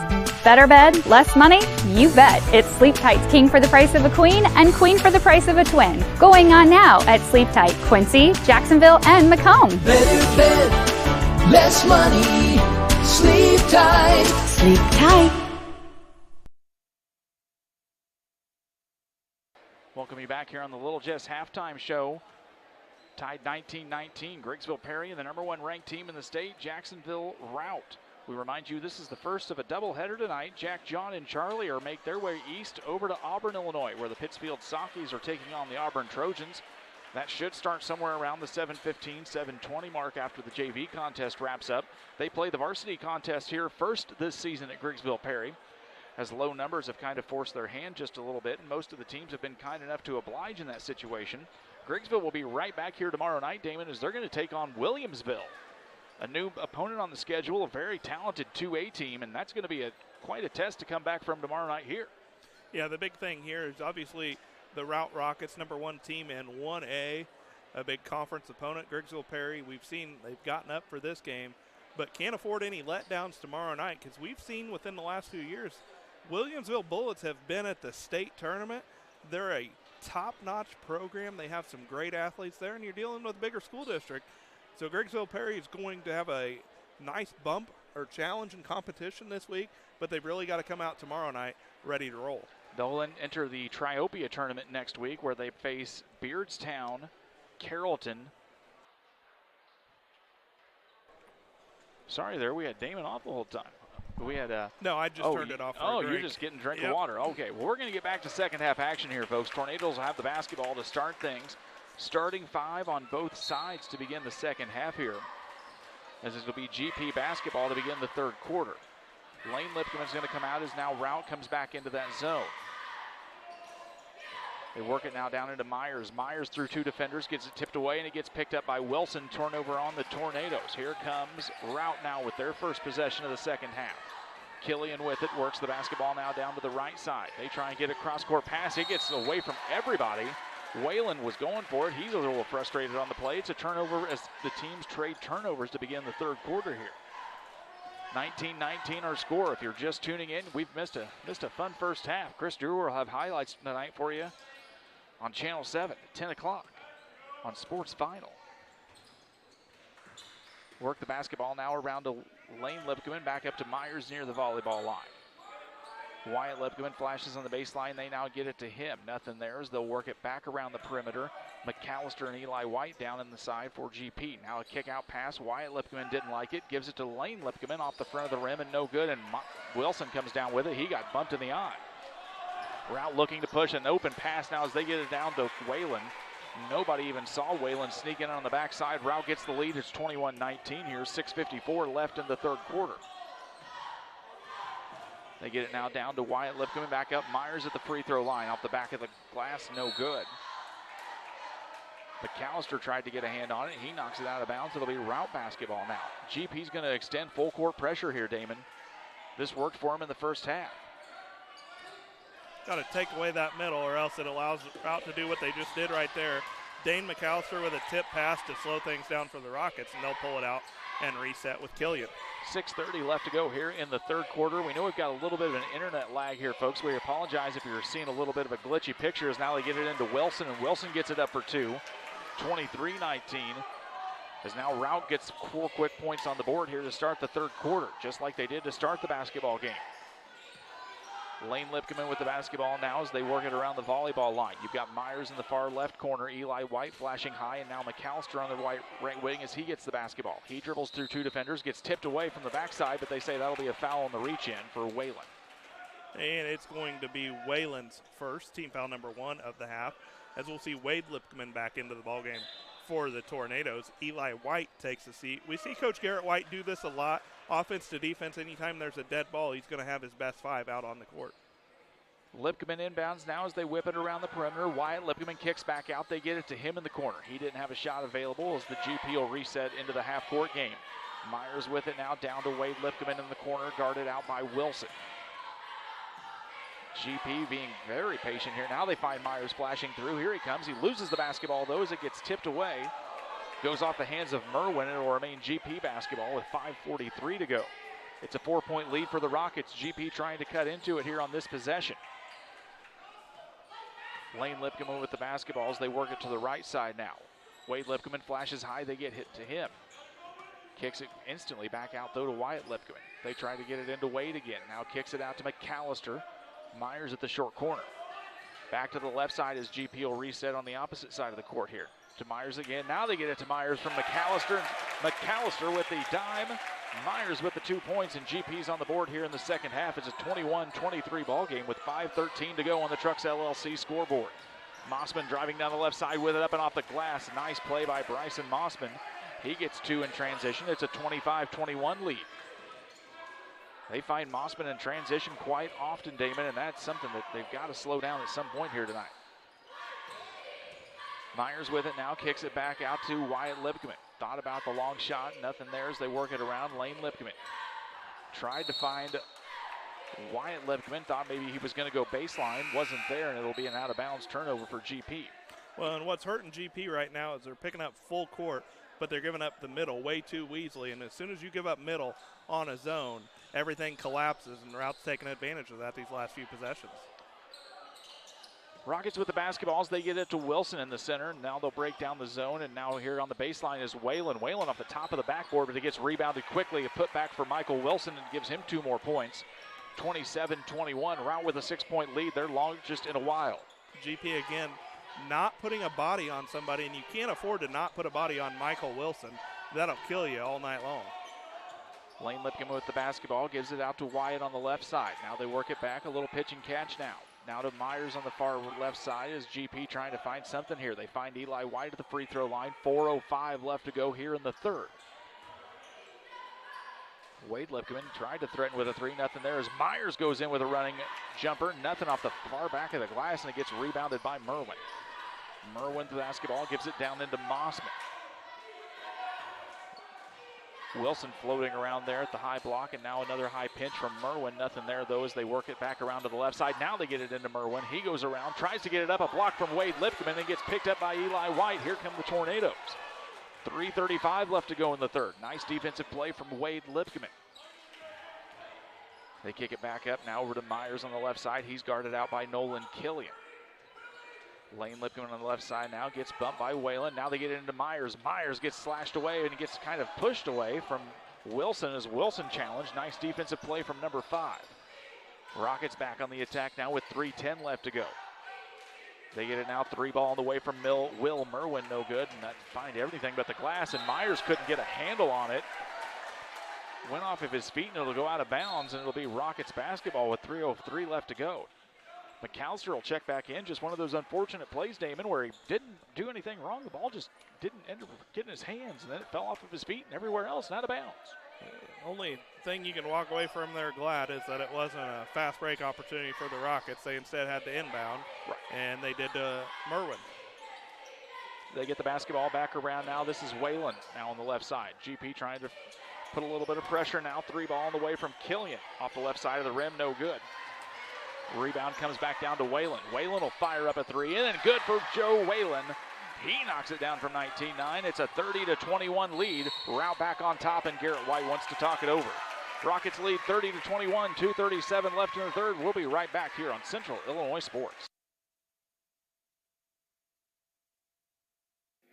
Better bed, less money? You bet. It's Sleep Tight's king for the price of a queen and queen for the price of a twin. Going on now at Sleep Tight, Quincy, Jacksonville, and Macomb. Better bed, less money. Sleep tight. Sleep tight. Welcome you back here on the Little Jess halftime show. Tied 19-19, Griggsville Perry and the #1 ranked team in the state, Jacksonville Routt. We remind you this is the first of a doubleheader tonight. Jack, John, and Charlie are make their way east over to Auburn, Illinois, where the Pittsfield Sockies are taking on the Auburn Trojans. That should start somewhere around the 7:15, 7:20 mark after the JV contest wraps up. They play the varsity contest here first this season at Griggsville Perry, as low numbers have kind of forced their hand just a little bit, and most of the teams have been kind enough to oblige in that situation. Griggsville will be right back here tomorrow night, Damon, as they're going to take on Williamsville, a new opponent on the schedule, a very talented 2A team, and that's going to be quite a test to come back from tomorrow night here. Yeah, the big thing here is obviously the Routt Rockets, #1 team in 1A, a big conference opponent. Griggsville Perry, we've seen they've gotten up for this game, but can't afford any letdowns tomorrow night, because we've seen within the last few years, Williamsville Bullets have been at the state tournament. They're a top-notch program. They have some great athletes there, and you're dealing with a bigger school district. So Griggsville Perry is going to have a nice bump or challenge in competition this week, but they've really got to come out tomorrow night ready to roll. They'll enter the Triopia tournament next week, where they face Beardstown, Carrollton. Sorry there, we had Damon off the whole time. We had no, I just turned it off. You're just getting a drink of water. Okay, well, we're going to get back to second half action here, folks. Tornadoes will have the basketball to start things. Starting 5 on both sides to begin the second half here, as this will be GP basketball to begin the third quarter. Lane Lipcomb is going to come out as now Routt comes back into that zone. They work it now down into Myers. Myers through 2 defenders, gets it tipped away, and it gets picked up by Wilson. Turnover on the Tornadoes. Here comes Routt now with their first possession of the second half. Killian with it, works the basketball now down to the right side. They try and get a cross-court pass. It gets away from everybody. Whalen was going for it. He's a little frustrated on the play. It's a turnover as the teams trade turnovers to begin the third quarter here. 19-19 our score. If you're just tuning in, we've missed a fun first half. Chris Drewer will have highlights tonight for you on Channel 7 at 10 o'clock on Sports Final. Work the basketball now around to Lane Lipcomb, back up to Myers near the volleyball line. Wyatt Lipcomb flashes on the baseline. They now get it to him. Nothing there as they'll work it back around the perimeter. McAllister and Eli White down in the side for GP. Now a kick-out pass. Wyatt Lipcomb didn't like it. Gives it to Lane Lipcomb off the front of the rim and no good. And Wilson comes down with it. He got bumped in the eye. Routt looking to push an open pass now as they get it down to Whalen. Nobody even saw Whalen sneak in on the backside. Routt gets the lead. It's 21-19 here. 6:54 left in the third quarter. They get it now down to Wyatt Lipcomb, back up. Myers at the free throw line, off the back of the glass, no good. McAllister tried to get a hand on it. He knocks it out of bounds. It'll be Routt basketball now. GP's going to extend full court pressure here, Damon. This worked for him in the first half. Got to take away that middle, or else it allows Routt to do what they just did right there. Dane McAllister with a tip pass to slow things down for the Rockets, and they'll pull it out and reset with Killian. 6:30 left to go here in the third quarter. We know we've got a little bit of an internet lag here, folks. We apologize if you're seeing a little bit of a glitchy picture, as now they get it into Wilson, and Wilson gets it up for 2. 23-19, as now Routt gets 4 quick points on the board here to start the third quarter, just like they did to start the basketball game. Lane Lipcomb with the basketball now as they work it around the volleyball line. You've got Myers in the far left corner, Eli White flashing high, and now McAllister on the right wing as he gets the basketball. He dribbles through 2 defenders, gets tipped away from the backside, but they say that'll be a foul on the reach-in for Whalen. And it's going to be Whalen's first, team foul number 1 of the half, as we'll see Wade Lipcomb back into the ballgame for the Tornadoes. Eli White takes a seat. We see Coach Garrett White do this a lot. Offense to defense, anytime there's a dead ball, he's going to have his best 5 out on the court. Lipcomb inbounds now as they whip it around the perimeter. Wyatt Lipcomb kicks back out. They get it to him in the corner. He didn't have a shot available as the GP will reset into the half-court game. Myers with it now down to Wade Lipcomb in the corner, guarded out by Wilson. GP being very patient here. Now they find Myers flashing through. Here he comes. He loses the basketball, though, as it gets tipped away. Goes off the hands of Merwin, and it will remain GP basketball with 5:43 to go. It's a 4-point lead for the Rockets. GP trying to cut into it here on this possession. Lane Lipcomb with the basketball as they work it to the right side now. Wade Lipcomb flashes high. They get hit to him. Kicks it instantly back out, though, to Wyatt Lipcomb. They try to get it into Wade again. Now kicks it out to McAllister. Myers at the short corner. Back to the left side as GP will reset on the opposite side of the court here. To Myers again. Now they get it to Myers from McAllister. McAllister with the dime. Myers with the 2 points, and GP's on the board here in the second half. It's a 21-23 ball game with 5:13 to go on the Trucks LLC scoreboard. Mossman driving down the left side with it up and off the glass. Nice play by Bryson Mossman. He gets 2 in transition. It's a 25-21 lead. They find Mossman in transition quite often, Damon, and that's something that they've got to slow down at some point here tonight. Myers with it now, kicks it back out to Wyatt Lipkeman. Thought about the long shot, nothing there as they work it around. Lane Lipkeman tried to find Wyatt Lipkeman, thought maybe he was going to go baseline, wasn't there, and it'll be an out-of-bounds turnover for GP. Well, and what's hurting GP right now is they're picking up full court, but they're giving up the middle way too easily, and as soon as you give up middle on a zone, everything collapses, and Rout's taking advantage of that these last few possessions. Rockets with the basketballs. They get it to Wilson in the center. Now they'll break down the zone, and now here on the baseline is Whalen. Whalen off the top of the backboard, but it gets rebounded quickly. A put back for Michael Wilson and gives him 2 more points. 27-21. Routt with a 6-point lead. They're largest in a while. GP again not putting a body on somebody, and you can't afford to not put a body on Michael Wilson. That'll kill you all night long. Lane Lipkeman with the basketball, gives it out to Wyatt on the left side. Now they work it back, a little pitch and catch now. Now to Myers on the far left side as GP trying to find something here. They find Eli White at the free throw line. 4:05 left to go here in the third. Wade Lipkeman tried to threaten with a 3-0 there as Myers goes in with a running jumper. Nothing off the far back of the glass, and it gets rebounded by Merwin. Merwin the basketball, gives it down into Mossman. Wilson floating around there at the high block, and now another high pinch from Merwin. Nothing there, though, as they work it back around to the left side. Now they get it into Merwin. He goes around, tries to get it up, a block from Wade Lipkeman, and gets picked up by Eli White. Here come the Tornadoes. 3:35 left to go in the third. Nice defensive play from Wade Lipkeman. They kick it back up now over to Myers on the left side. He's guarded out by Nolan Killian. Lane Lipkeman on the left side now gets bumped by Whalen. Now they get it into Myers. Myers gets slashed away and gets kind of pushed away from Wilson as Wilson challenged. Nice defensive play from number 5. Rockets back on the attack now with 3:10 left to go. They get it now, 3 ball on the way from Will Merwin, no good, and that find everything but the glass, and Myers couldn't get a handle on it. Went off of his feet, and it'll go out of bounds, and it'll be Rockets basketball with 3:03 left to go. McAllister will check back in. Just one of those unfortunate plays, Damon, where he didn't do anything wrong. The ball just didn't end up getting his hands, and then it fell off of his feet and everywhere else and out of bounds. Only thing you can walk away from there glad is that it wasn't a fast break opportunity for the Rockets. They instead had to inbound, and they did to Merwin. They get the basketball back around now. This is Whalen now on the left side. GP trying to put a little bit of pressure now. 3 ball on the way from Killian off the left side of the rim, no good. Rebound comes back down to Whalen. Whalen will fire up a 3, and then good for Joe Whalen. He knocks it down from 19-9. It's a 30-21 lead. Routt back on top, and Garrett White wants to talk it over. Rockets lead 30-21, 2:37 left in the third. We'll be right back here on Central Illinois Sports.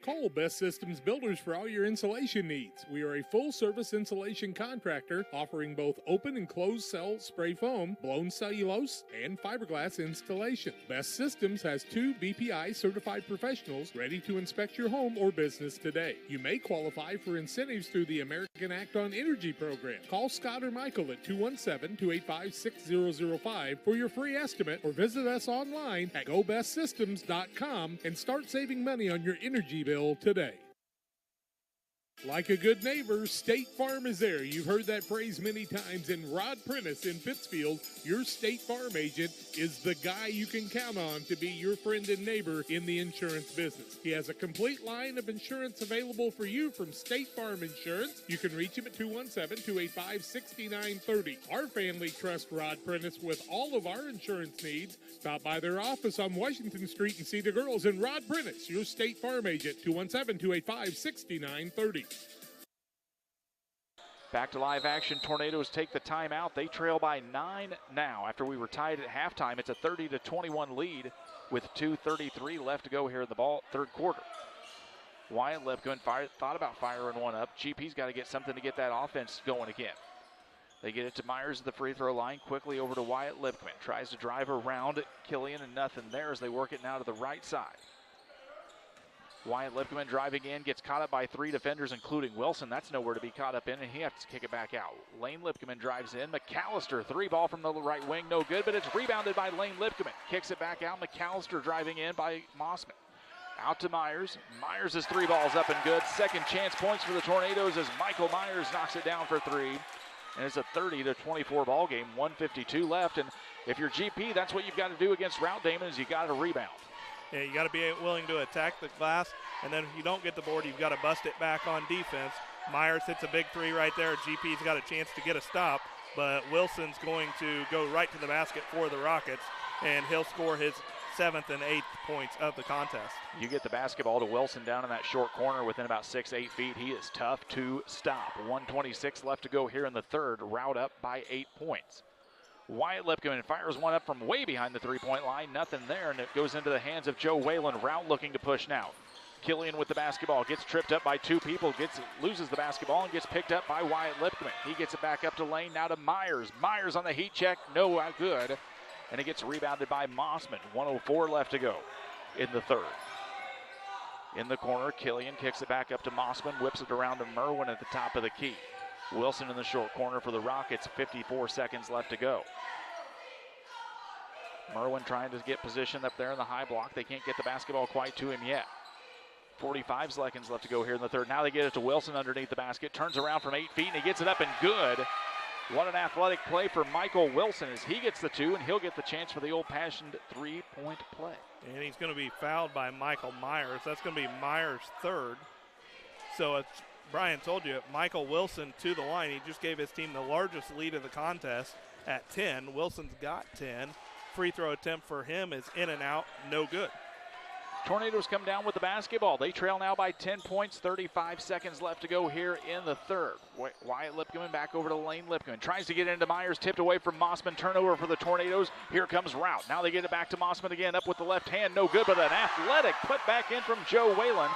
Call Best Systems Builders for all your insulation needs. We are a full-service insulation contractor offering both open and closed cell spray foam, blown cellulose, and fiberglass installation. Best Systems has 2 BPI certified professionals ready to inspect your home or business today. You may qualify for incentives through the American Act on Energy program. Call Scott or Michael at 217-285-6005 for your free estimate, or visit us online at gobestsystems.com and start saving money on your energy bill today. Like a good neighbor, State Farm is there. You've heard that phrase many times, and Rod Prentice in Pittsfield, your State Farm agent, is the guy you can count on to be your friend and neighbor in the insurance business. He has a complete line of insurance available for you from State Farm Insurance. You can reach him at 217-285-6930. Our family trusts Rod Prentice with all of our insurance needs. Stop by their office on Washington Street and see the girls. And Rod Prentice, your State Farm agent, 217-285-6930. Back to live action. Tornadoes take the timeout. They trail by 9 now. After we were tied at halftime, it's a 30-21 lead with 2:33 left to go here in the third quarter. Wyatt Lipkeman thought about firing one up. GP's got to get something to get that offense going again. They get it to Myers at the free throw line. Quickly over to Wyatt Lipkeman. Tries to drive around Killian, and nothing there as they work it now to the right side. Wyatt Lipkeman driving in, gets caught up by 3 defenders, including Wilson. That's nowhere to be caught up in, and he has to kick it back out. Lane Lipkeman drives in. McAllister, 3 ball from the right wing, no good, but it's rebounded by Lane Lipkeman. Kicks it back out. McAllister driving in by Mossman. Out to Myers. Myers is 3 balls up and good. Second chance points for the Tornadoes as Michael Myers knocks it down for 3. And it's a 30-24 ball game, 1:52 left. And if you're GP, that's what you've got to do against Routt, Damon, is you got to rebound. Yeah, you got to be willing to attack the glass, and then if you don't get the board, you've got to bust it back on defense. Myers hits a big 3 right there. GP's got a chance to get a stop, but Wilson's going to go right to the basket for the Rockets, and he'll score his 7th and 8th points of the contest. You get the basketball to Wilson down in that short corner within about 6-8 feet. He is tough to stop. 1:26 left to go here in the third. Routt up by 8 points. Wyatt Lipkeman fires one up from way behind the 3-point line. Nothing there, and it goes into the hands of Joe Whalen. Routt looking to push now. Killian with the basketball. Gets tripped up by 2 people. Loses the basketball and gets picked up by Wyatt Lipkeman. He gets it back up to Lane. Now to Myers. Myers on the heat check. No good. And it gets rebounded by Mossman. 1:04 left to go in the third. In the corner, Killian kicks it back up to Mossman. Whips it around to Merwin at the top of the key. Wilson in the short corner for the Rockets, 54 seconds left to go. Merwin trying to get positioned up there in the high block. They can't get the basketball quite to him yet. 45 seconds left to go here in the third. Now they get it to Wilson underneath the basket. Turns around from 8 feet and he gets it up and good. What an athletic play for Michael Wilson as he gets the 2 and he'll get the chance for the old-fashioned 3-point play. And he's going to be fouled by Michael Myers. That's going to be Myers' third. So it's Brian told you, Michael Wilson to the line. He just gave his team the largest lead of the contest at 10. Wilson's got 10. Free throw attempt for him is in and out, no good. Tornadoes come down with the basketball. They trail now by 10 points, 35 seconds left to go here in the third. Wyatt Lipkeman back over to Lane Lipkeman. Tries to get into Myers, tipped away from Mossman. Turnover for the Tornadoes. Here comes Routt. Now they get it back to Mossman again, up with the left hand, no good, but an athletic put back in from Joe Whalen.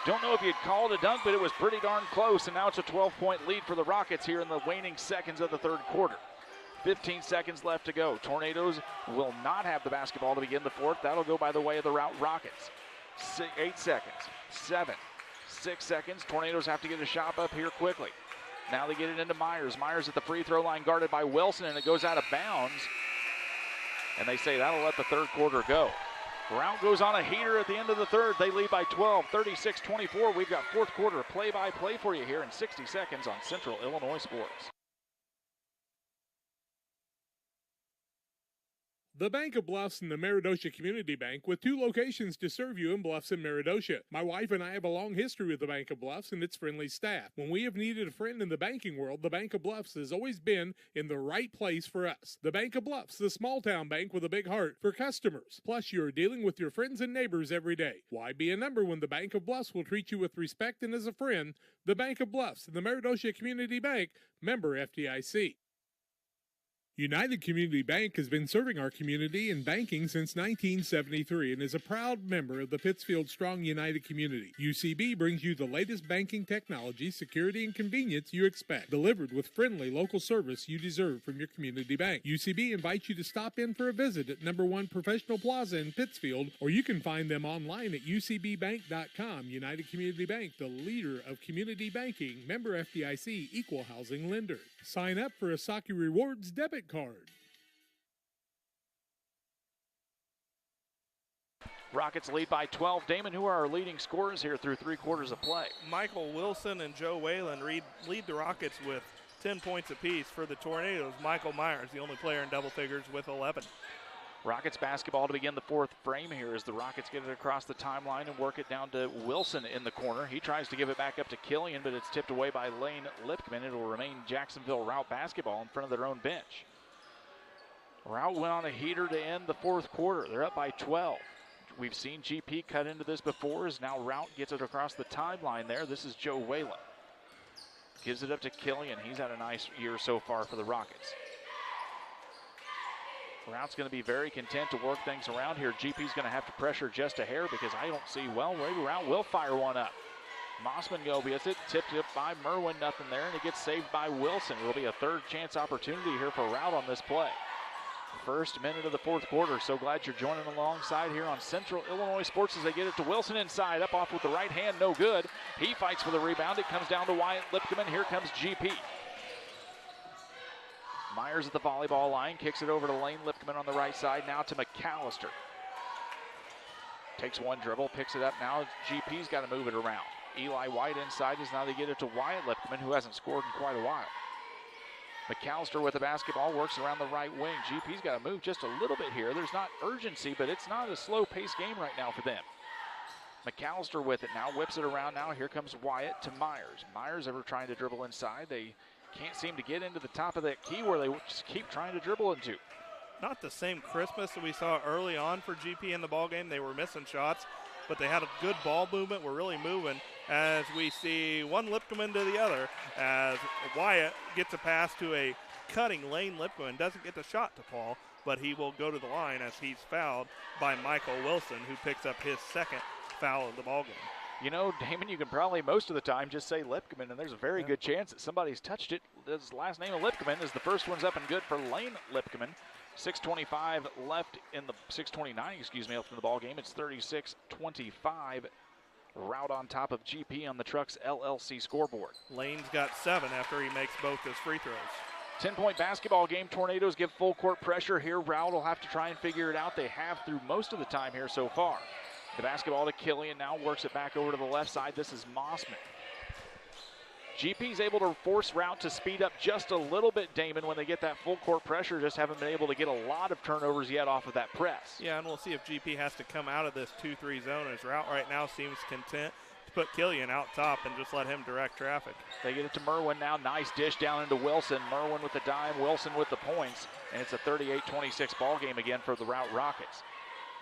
Don't know if you'd call it a dunk, but it was pretty darn close, and now it's a 12-point lead for the Rockets here in the waning seconds of the third quarter. 15 seconds left to go. Tornadoes will not have the basketball to begin the fourth. That'll go by the way of the Routt Rockets. 8 seconds, 7, 6 seconds. Tornadoes have to get a shot up here quickly. Now they get it into Myers. Myers at the free throw line guarded by Wilson, and it goes out of bounds. And they say that'll let the third quarter go. Routt goes on a heater at the end of the third. They lead by 12, 36-24. We've got fourth quarter play-by-play for you here in 60 seconds on Central Illinois Sports. The Bank of Bluffs and the Meridosha Community Bank, with 2 locations to serve you in Bluffs and Meridosha. My wife and I have a long history with the Bank of Bluffs and its friendly staff. When we have needed a friend in the banking world, the Bank of Bluffs has always been in the right place for us. The Bank of Bluffs, the small town bank with a big heart for customers. Plus, you are dealing with your friends and neighbors every day. Why be a number when the Bank of Bluffs will treat you with respect and as a friend? The Bank of Bluffs and the Meridosha Community Bank, member FDIC. United Community Bank has been serving our community in banking since 1973 and is a proud member of the Pittsfield Strong United community. UCB brings you the latest banking technology, security, and convenience you expect, delivered with friendly local service you deserve from your community bank. UCB invites you to stop in for a visit at No. 1 Professional Plaza in Pittsfield, or you can find them online at ucbbank.com. United Community Bank, the leader of community banking, member FDIC, equal housing lender. Sign up for a Saki Rewards debit card. Rockets lead by 12. Damon, who are our leading scorers here through 3 quarters of play? Michael Wilson and Joe Whalen lead the Rockets with 10 points apiece. For the Tornadoes, Michael Myers, the only player in double figures, with 11. Rockets basketball to begin the fourth frame here as the Rockets get it across the timeline and work it down to Wilson in the corner. He tries to give it back up to Killian, but it's tipped away by Lane Lipkeman. It will remain Jacksonville Routt basketball in front of their own bench. Routt went on a heater to end the fourth quarter. They're up by 12. We've seen GP cut into this before, as now Routt gets it across the timeline there. This is Joe Whalen. Gives it up to Killian. He's had a nice year so far for the Rockets. Rout's going to be very content to work things around here. GP's going to have to pressure just a hair because I don't see, well, maybe Routt will fire one up. Mossman gets it, tipped up by Merwin, nothing there, and it gets saved by Wilson. It'll be a third chance opportunity here for Routt on this play. first minute of the fourth quarter. So glad you're joining alongside here on Central Illinois Sports as they get it to Wilson inside. Up off with the right hand, no good. He fights for the rebound. It comes down to Wyatt Lipkeman. Here comes GP. Myers at the volleyball line, kicks it over to Lane Lipkeman on the right side, now to McAllister. Takes one dribble, picks it up now. GP's got to move it around. Eli White inside as now they get it to Wyatt Lipkeman, who hasn't scored in quite a while. McAllister with the basketball, works around the right wing. GP's got to move just a little bit here. There's not urgency, but it's not a slow-paced game right now for them. McAllister with it now, whips it around now. Here comes Wyatt to Myers. Myers ever trying to dribble inside. They can't seem to get into the top of that key where they just keep trying to dribble into. Not the same crispness that we saw early on for GP in the ballgame. They were missing shots, but they had a good ball movement. We're really moving as we see one Lipkeman to the other as Wyatt gets a pass to a cutting Lane Lipkeman. Doesn't get the shot to Paul, but he will go to the line as he's fouled by Michael Wilson, who picks up his second foul of the ballgame. You know, Damon, you can probably most of the time just say Lipkeman, and there's a very good chance that somebody's touched it. His last name of Lipkeman is the first one's up and good for Lane Lipkeman. 6:25 left in the 6:29, excuse me, left in the ball game. It's 36-25. Routt on top of GP on the Trucks LLC scoreboard. Lane's got 7 after he makes both his free throws. 10-point basketball game. Tornadoes give full court pressure here. Routt will have to try and figure it out. They have through most of the time here so far. The basketball to Killian now, works it back over to the left side. This is Mossman. GP's able to force Routt to speed up just a little bit, Damon, when they get that full court pressure. Just haven't been able to get a lot of turnovers yet off of that press. Yeah, and we'll see if GP has to come out of this 2-3 zone, as Routt right now seems content to put Killian out top and just let him direct traffic. They get it to Merwin now. Nice dish down into Wilson. Merwin with the dime, Wilson with the points, and it's a 38-26 ball game again for the Routt Rockets.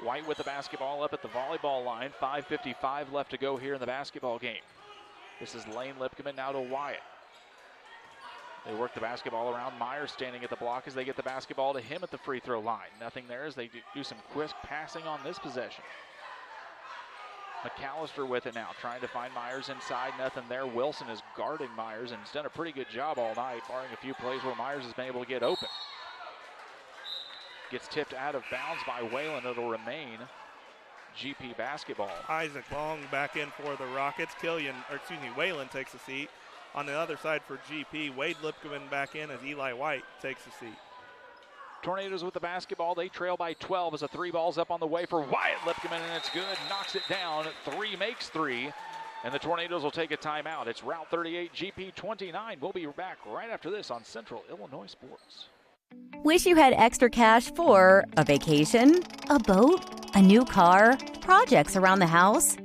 White with the basketball up at the volleyball line. 5:55 left to go here in the basketball game. This is Lane Lipkeman now to Wyatt. They work the basketball around. Myers standing at the block as they get the basketball to him at the free throw line. Nothing there as they do some quick passing on this possession. McAllister with it now, trying to find Myers inside. Nothing there. Wilson is guarding Myers and has done a pretty good job all night, barring a few plays where Myers has been able to get open. Gets tipped out of bounds by Whalen. It'll remain GP basketball. Isaac Long back in for the Rockets. Whalen takes a seat. On the other side for GP, Wade Lipkeman back in as Eli White takes a seat. Tornadoes with the basketball. They trail by 12 as a 3 ball's up on the way for Wyatt Lipkeman, and it's good. Knocks it down. 3 makes 3, and the Tornadoes will take a timeout. It's Routt 38, GP 29. We'll be back right after this on Central Illinois Sports. Wish you had extra cash for a vacation, a boat, a new car, projects around the house?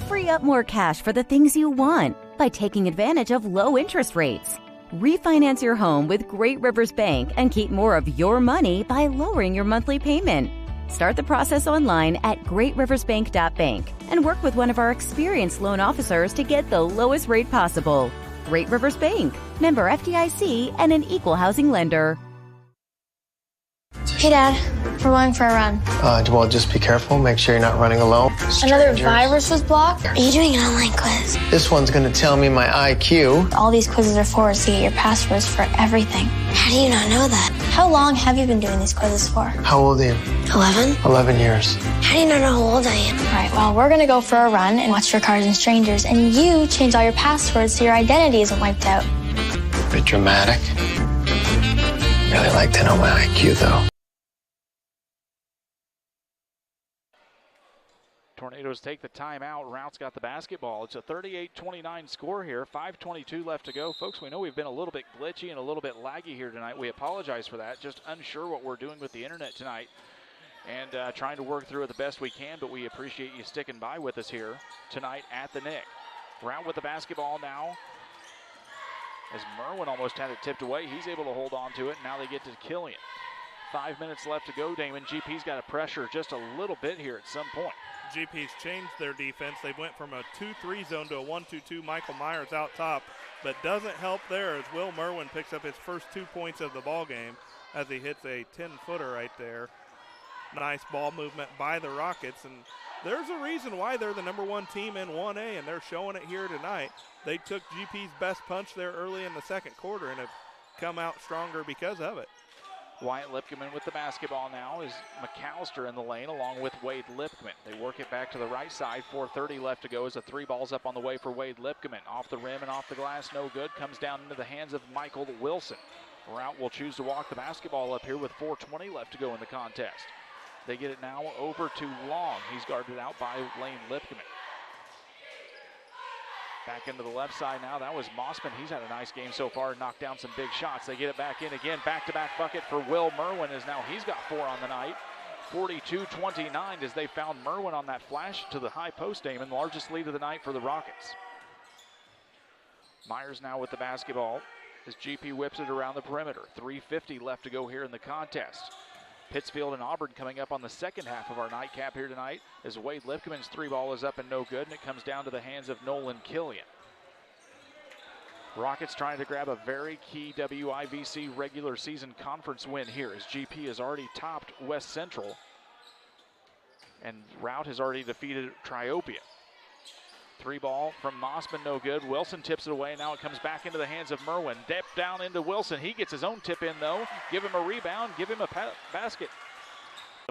Free up more cash for the things you want by taking advantage of low interest rates. Refinance your home with Great Rivers Bank and keep more of your money by lowering your monthly payment. Start the process online at greatriversbank.bank and work with one of our experienced loan officers to get the lowest rate possible. Great Rivers Bank, member FDIC, and an equal housing lender. Hey, Dad. We're going for a run. Well, just be careful. Make sure you're not running alone. Another virus was blocked? Are you doing an online quiz? This one's going to tell me my IQ. All these quizzes are for is to get your passwords for everything. How do you not know that? How long have you been doing these quizzes for? How old are you? 11? 11 years. How do you not know how old I am? All right, well, we're going to go for a run and watch for Cars and Strangers, and you change all your passwords so your identity isn't wiped out. A bit dramatic. Really like to know my IQ, though. Tornadoes take the timeout. Rout's got the basketball. It's a 38-29 score here. 5:22 left to go. Folks, we know we've been a little bit glitchy and a little bit laggy here tonight. We apologize for that. Just unsure what we're doing with the internet tonight and trying to work through it the best we can, but we appreciate you sticking by with us here tonight at the Nick. Routt with the basketball now. As Merwin almost had it tipped away, he's able to hold on to it. Now they get to Killian. 5 minutes left to go, Damon. GP's got to pressure just a little bit here at some point. GP's changed their defense. They went from a 2-3 zone to a 1-2-2. Michael Myers out top, but doesn't help there as Will Merwin picks up his first 2 points of the ball game as he hits a 10-footer right there. Nice ball movement by the Rockets, and there's a reason why they're the #1 team in 1A, and they're showing it here tonight. They took GP's best punch there early in the second quarter and have come out stronger because of it. Wyatt Lipkeman with the basketball now is McAllister in the lane along with Wade Lipkeman. They work it back to the right side. 4:30 left to go as a three ball's up on the way for Wade Lipkeman. Off the rim and off the glass, no good. Comes down into the hands of Michael Wilson. Routt will choose to walk the basketball up here with 4:20 left to go in the contest. They get it now over to Long. He's guarded out by Lane Lipkeman. Back into the left side now. That was Mossman. He's had a nice game so far, knocked down some big shots. They get it back in again. Back-to-back bucket for Will Merwin as now he's got 4 on the night. 42-29 as they found Merwin on that flash to the high post aim, and the largest lead of the night for the Rockets. Myers now with the basketball as GP whips it around the perimeter. 3:50 left to go here in the contest. Pittsfield and Auburn coming up on the second half of our nightcap here tonight as Wade Lipkeman's three ball is up and no good, and it comes down to the hands of Nolan Killian. Rockets trying to grab a very key WIVC regular season conference win here as GP has already topped West Central and Routt has already defeated Triopia. Three ball from Mossman, no good. Wilson tips it away. Now it comes back into the hands of Merwin. Dip down into Wilson. He gets his own tip in, though. Give him a rebound. Give him a basket.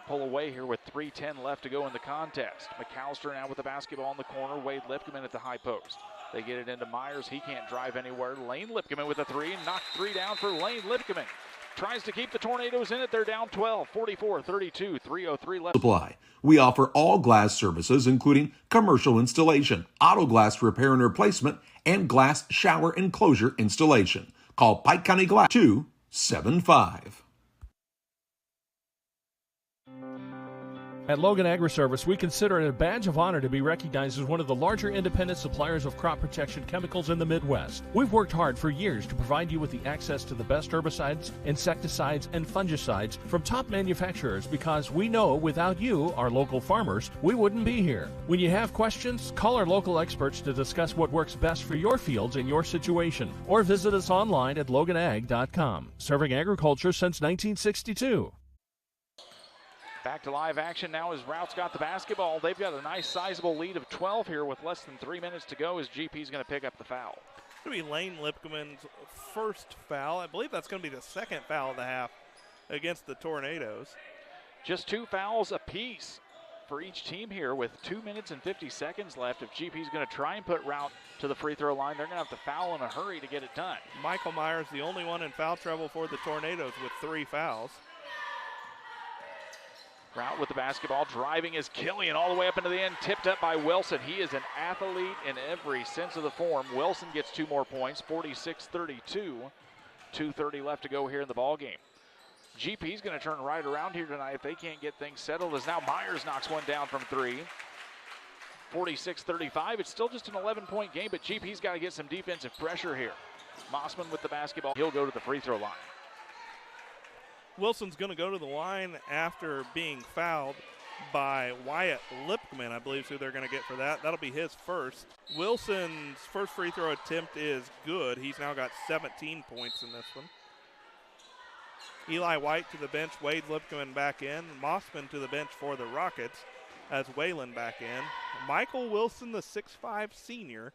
Pull away here with 3:10 left to go in the contest. McAllister now with the basketball in the corner. Wade Lipkeman at the high post. They get it into Myers. He can't drive anywhere. Lane Lipkeman with a three. Knocked 3 down for Lane Lipkeman. Tries to keep the Tornadoes in it. They're down 12, 44-32, 3:03 left. Supply. We offer all glass services, including commercial installation, auto glass repair and replacement, and glass shower enclosure installation. Call Pike County Glass 275. At Logan Agri-Service, we consider it a badge of honor to be recognized as one of the larger independent suppliers of crop protection chemicals in the Midwest. We've worked hard for years to provide you with the access to the best herbicides, insecticides, and fungicides from top manufacturers because we know without you, our local farmers, we wouldn't be here. When you have questions, call our local experts to discuss what works best for your fields and your situation, or visit us online at loganag.com. Serving agriculture since 1962. Back to live action now as Rout's got the basketball. They've got a nice sizable lead of 12 here with less than 3 minutes to go as GP's going to pick up the foul. It's going to be Lane Lipkeman's first foul. I believe that's going to be the second foul of the half against the Tornadoes. Just 2 fouls apiece for each team here with 2 minutes and 50 seconds left. If GP's going to try and put Routt to the free throw line, they're going to have to foul in a hurry to get it done. Michael Myers, the only one in foul trouble for the Tornadoes with 3 fouls. Routt with the basketball, driving is Killian all the way up into the end, tipped up by Wilson. He is an athlete in every sense of the form. Wilson gets 2 more points, 46-32. 2:30 left to go here in the ball game. GP's going to turn right around here tonight if they can't get things settled, as now Myers knocks one down from 3. 46-35. It's still just an 11-point game, but GP's got to get some defensive pressure here. Mossman with the basketball. He'll go to the free throw line. Wilson's going to go to the line after being fouled by Wyatt Lipkeman, I believe is who they're going to get for that. That'll be his first. Wilson's first free throw attempt is good. He's now got 17 points in this one. Eli White to the bench, Wade Lipkeman back in. Mossman to the bench for the Rockets as Wayland back in. Michael Wilson, the 6'5 senior,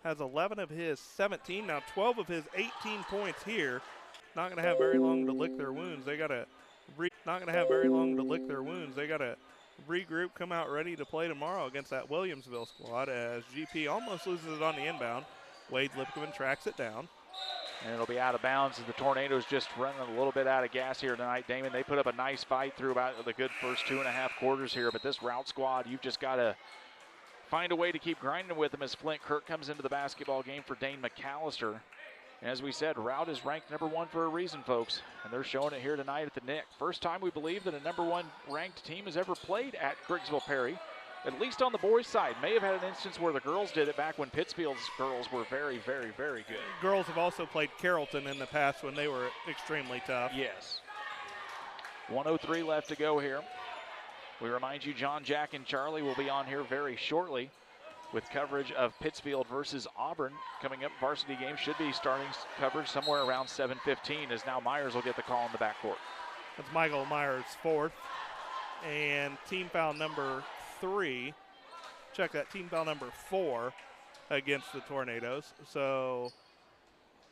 has 11 of his 17, now 12 of his 18 points here. Not going to have very long to lick their wounds. They got to regroup, come out ready to play tomorrow against that Williamsville squad as GP almost loses it on the inbound. Wade Lipkeman tracks it down. And it'll be out of bounds as the Tornadoes just running a little bit out of gas here tonight. Damon, they put up a nice fight through about the good first 2.5 quarters here, but this Routt squad, you've just got to find a way to keep grinding with them as Flint Kirk comes into the basketball game for Dane McAllister. And as we said, Routt is ranked number 1 for a reason, folks, and they're showing it here tonight at the Nick. First time we believe that a number 1 ranked team has ever played at Griggsville Perry, at least on the boys' side. May have had an instance where the girls did it back when Pittsfield's girls were very, very, very good. Girls have also played Carrollton in the past when they were extremely tough. Yes. 1:03 left to go here. We remind you, John, Jack, and Charlie will be on here very shortly with coverage of Pittsfield versus Auburn. Coming up, varsity game should be starting coverage somewhere around 7:15 as now Myers will get the call in the backcourt. That's Michael Myers' 4th. And team foul number 3. Check that, team foul number 4 against the Tornadoes. So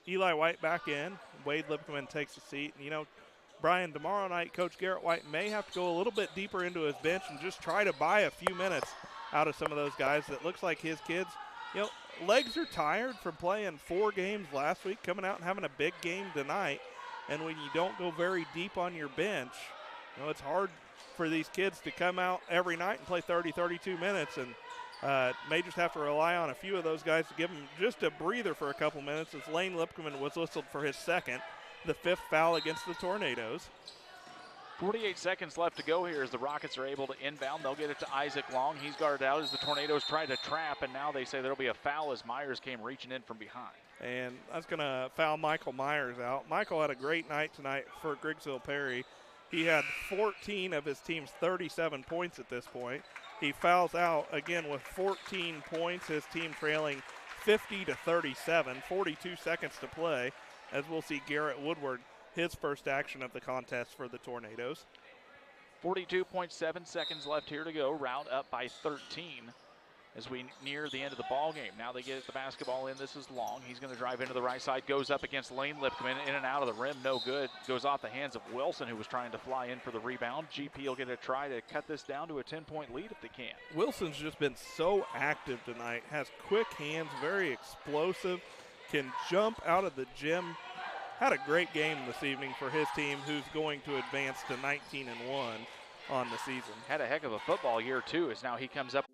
Eli White back in. Wade Lipkeman takes a seat. And, you know, Brian, tomorrow night, Coach Garrett White may have to go a little bit deeper into his bench and just try to buy a few minutes out of some of those guys. That looks like his kids, legs are tired from playing 4 games last week, coming out and having a big game tonight. And when you don't go very deep on your bench, it's hard for these kids to come out every night and play 30, 32 minutes. And may just have to rely on a few of those guys to give them just a breather for a couple minutes, as Lane Lipkeman was whistled for his second, the 5th foul against the Tornadoes. 48 seconds left to go here as the Rockets are able to inbound. They'll get it to Isaac Long. He's guarded out as the Tornadoes try to trap, and now they say there'll be a foul as Myers came reaching in from behind. And that's going to foul Michael Myers out. Michael had a great night tonight for Griggsville Perry. He had 14 of his team's 37 points at this point. He fouls out again with 14 points, his team trailing 50-37, 42 seconds to play, as we'll see Garrett Woodward, his first action of the contest for the Tornadoes. 42.7 seconds left here to go. Routt up by 13 as we near the end of the ball game. Now they get the basketball in. This is Long. He's going to drive into the right side, goes up against Lane Lipkeman, in and out of the rim, no good. Goes off the hands of Wilson, who was trying to fly in for the rebound. GP will get a try to cut this down to a 10-point lead if they can. Wilson's just been so active tonight, has quick hands, very explosive, can jump out of the gym. Had a great game this evening for his team, who's going to advance to 19-1 on the season. Had a heck of a football year, too, as now he comes up.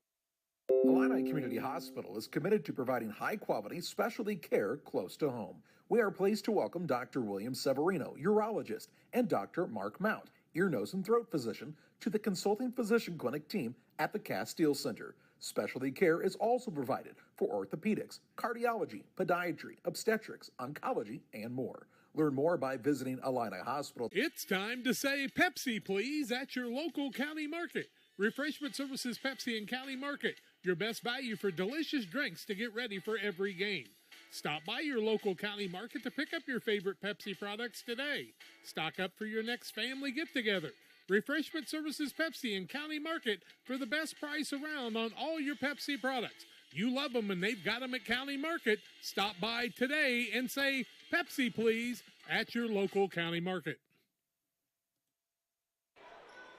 Illini Community Hospital is committed to providing high-quality specialty care close to home. We are pleased to welcome Dr. William Severino, urologist, and Dr. Mark Mount, ear, nose, and throat physician, to the consulting physician clinic team at the Castile Center. Specialty care is also provided for orthopedics, cardiology, podiatry, obstetrics, oncology, and more. Learn more by visiting Illini Hospital. It's time to say Pepsi, please, at your local county market. Refreshment Services Pepsi and County Market, your best value for delicious drinks to get ready for every game. Stop by your local county market to pick up your favorite Pepsi products today. Stock up for your next family get-together. Refreshment Services Pepsi and County Market for the best price around on all your Pepsi products. You love them and they've got them at County Market. Stop by today and say, Pepsi, please, at your local county market.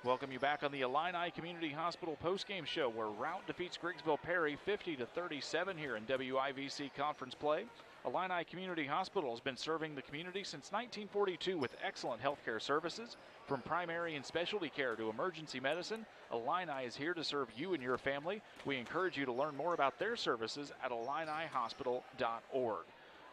Welcome you back on the Illini Community Hospital postgame show, where Routt defeats Griggsville Perry 50-37 here in WIVC conference play. Illini Community Hospital has been serving the community since 1942 with excellent healthcare services. From primary and specialty care to emergency medicine, Illini is here to serve you and your family. We encourage you to learn more about their services at IlliniHospital.org.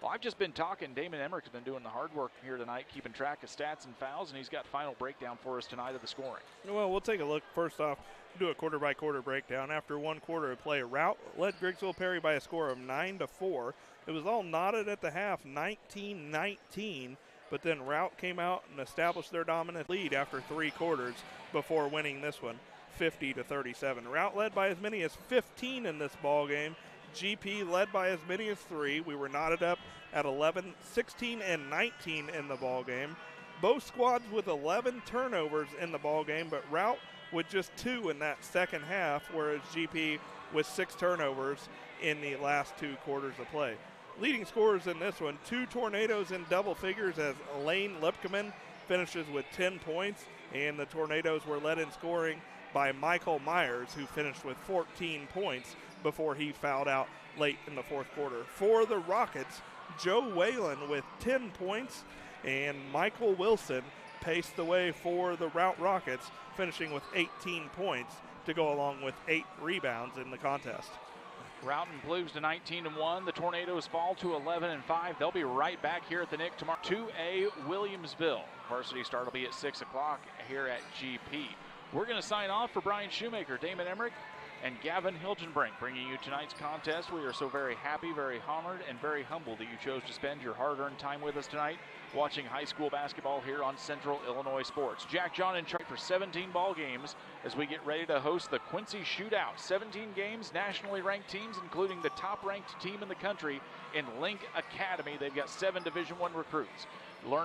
Well, I've just been talking. Damon Emmerich's been doing the hard work here tonight, keeping track of stats and fouls, and he's got final breakdown for us tonight of the scoring. Well, we'll take a look. First off, do a quarter-by-quarter breakdown. After one quarter of play, Routt led Griggsville Perry by a score of 9-4. It was all knotted at the half, 19-19, but then Routt came out and established their dominant lead after 3 quarters before winning this one, 50-37. Routt led by as many as 15 in this ball game. GP led by as many as 3. We were knotted up at 11, 16, and 19 in the ball game. Both squads with 11 turnovers in the ball game, but Routt with just 2 in that second half, whereas GP with 6 turnovers in the last 2 quarters of play. Leading scorers in this one, 2 Tornadoes in double figures, as Lane Lipkeman finishes with 10 points, and the Tornadoes were led in scoring by Michael Myers, who finished with 14 points before he fouled out late in the fourth quarter. For the Rockets, Joe Whalen with 10 points, and Michael Wilson paced the way for the Routt Rockets, finishing with 18 points to go along with 8 rebounds in the contest. Routt improves to 19-1. The Tornadoes fall to 11-5. They'll be right back here at the Nick tomorrow. 2A Williamsville. Varsity start will be at 6 o'clock here at GP. We're going to sign off for Brian Shoemaker, Damon Emmerich, and Gavin Hilgenbrink, bringing you tonight's contest. We are so very happy, very honored, and very humbled that you chose to spend your hard-earned time with us tonight watching high school basketball here on Central Illinois Sports. Jack John in charge for 17 ball games as we get ready to host the Quincy Shootout. 17 games, nationally ranked teams, including the top-ranked team in the country in Link Academy. They've got 7 Division I recruits.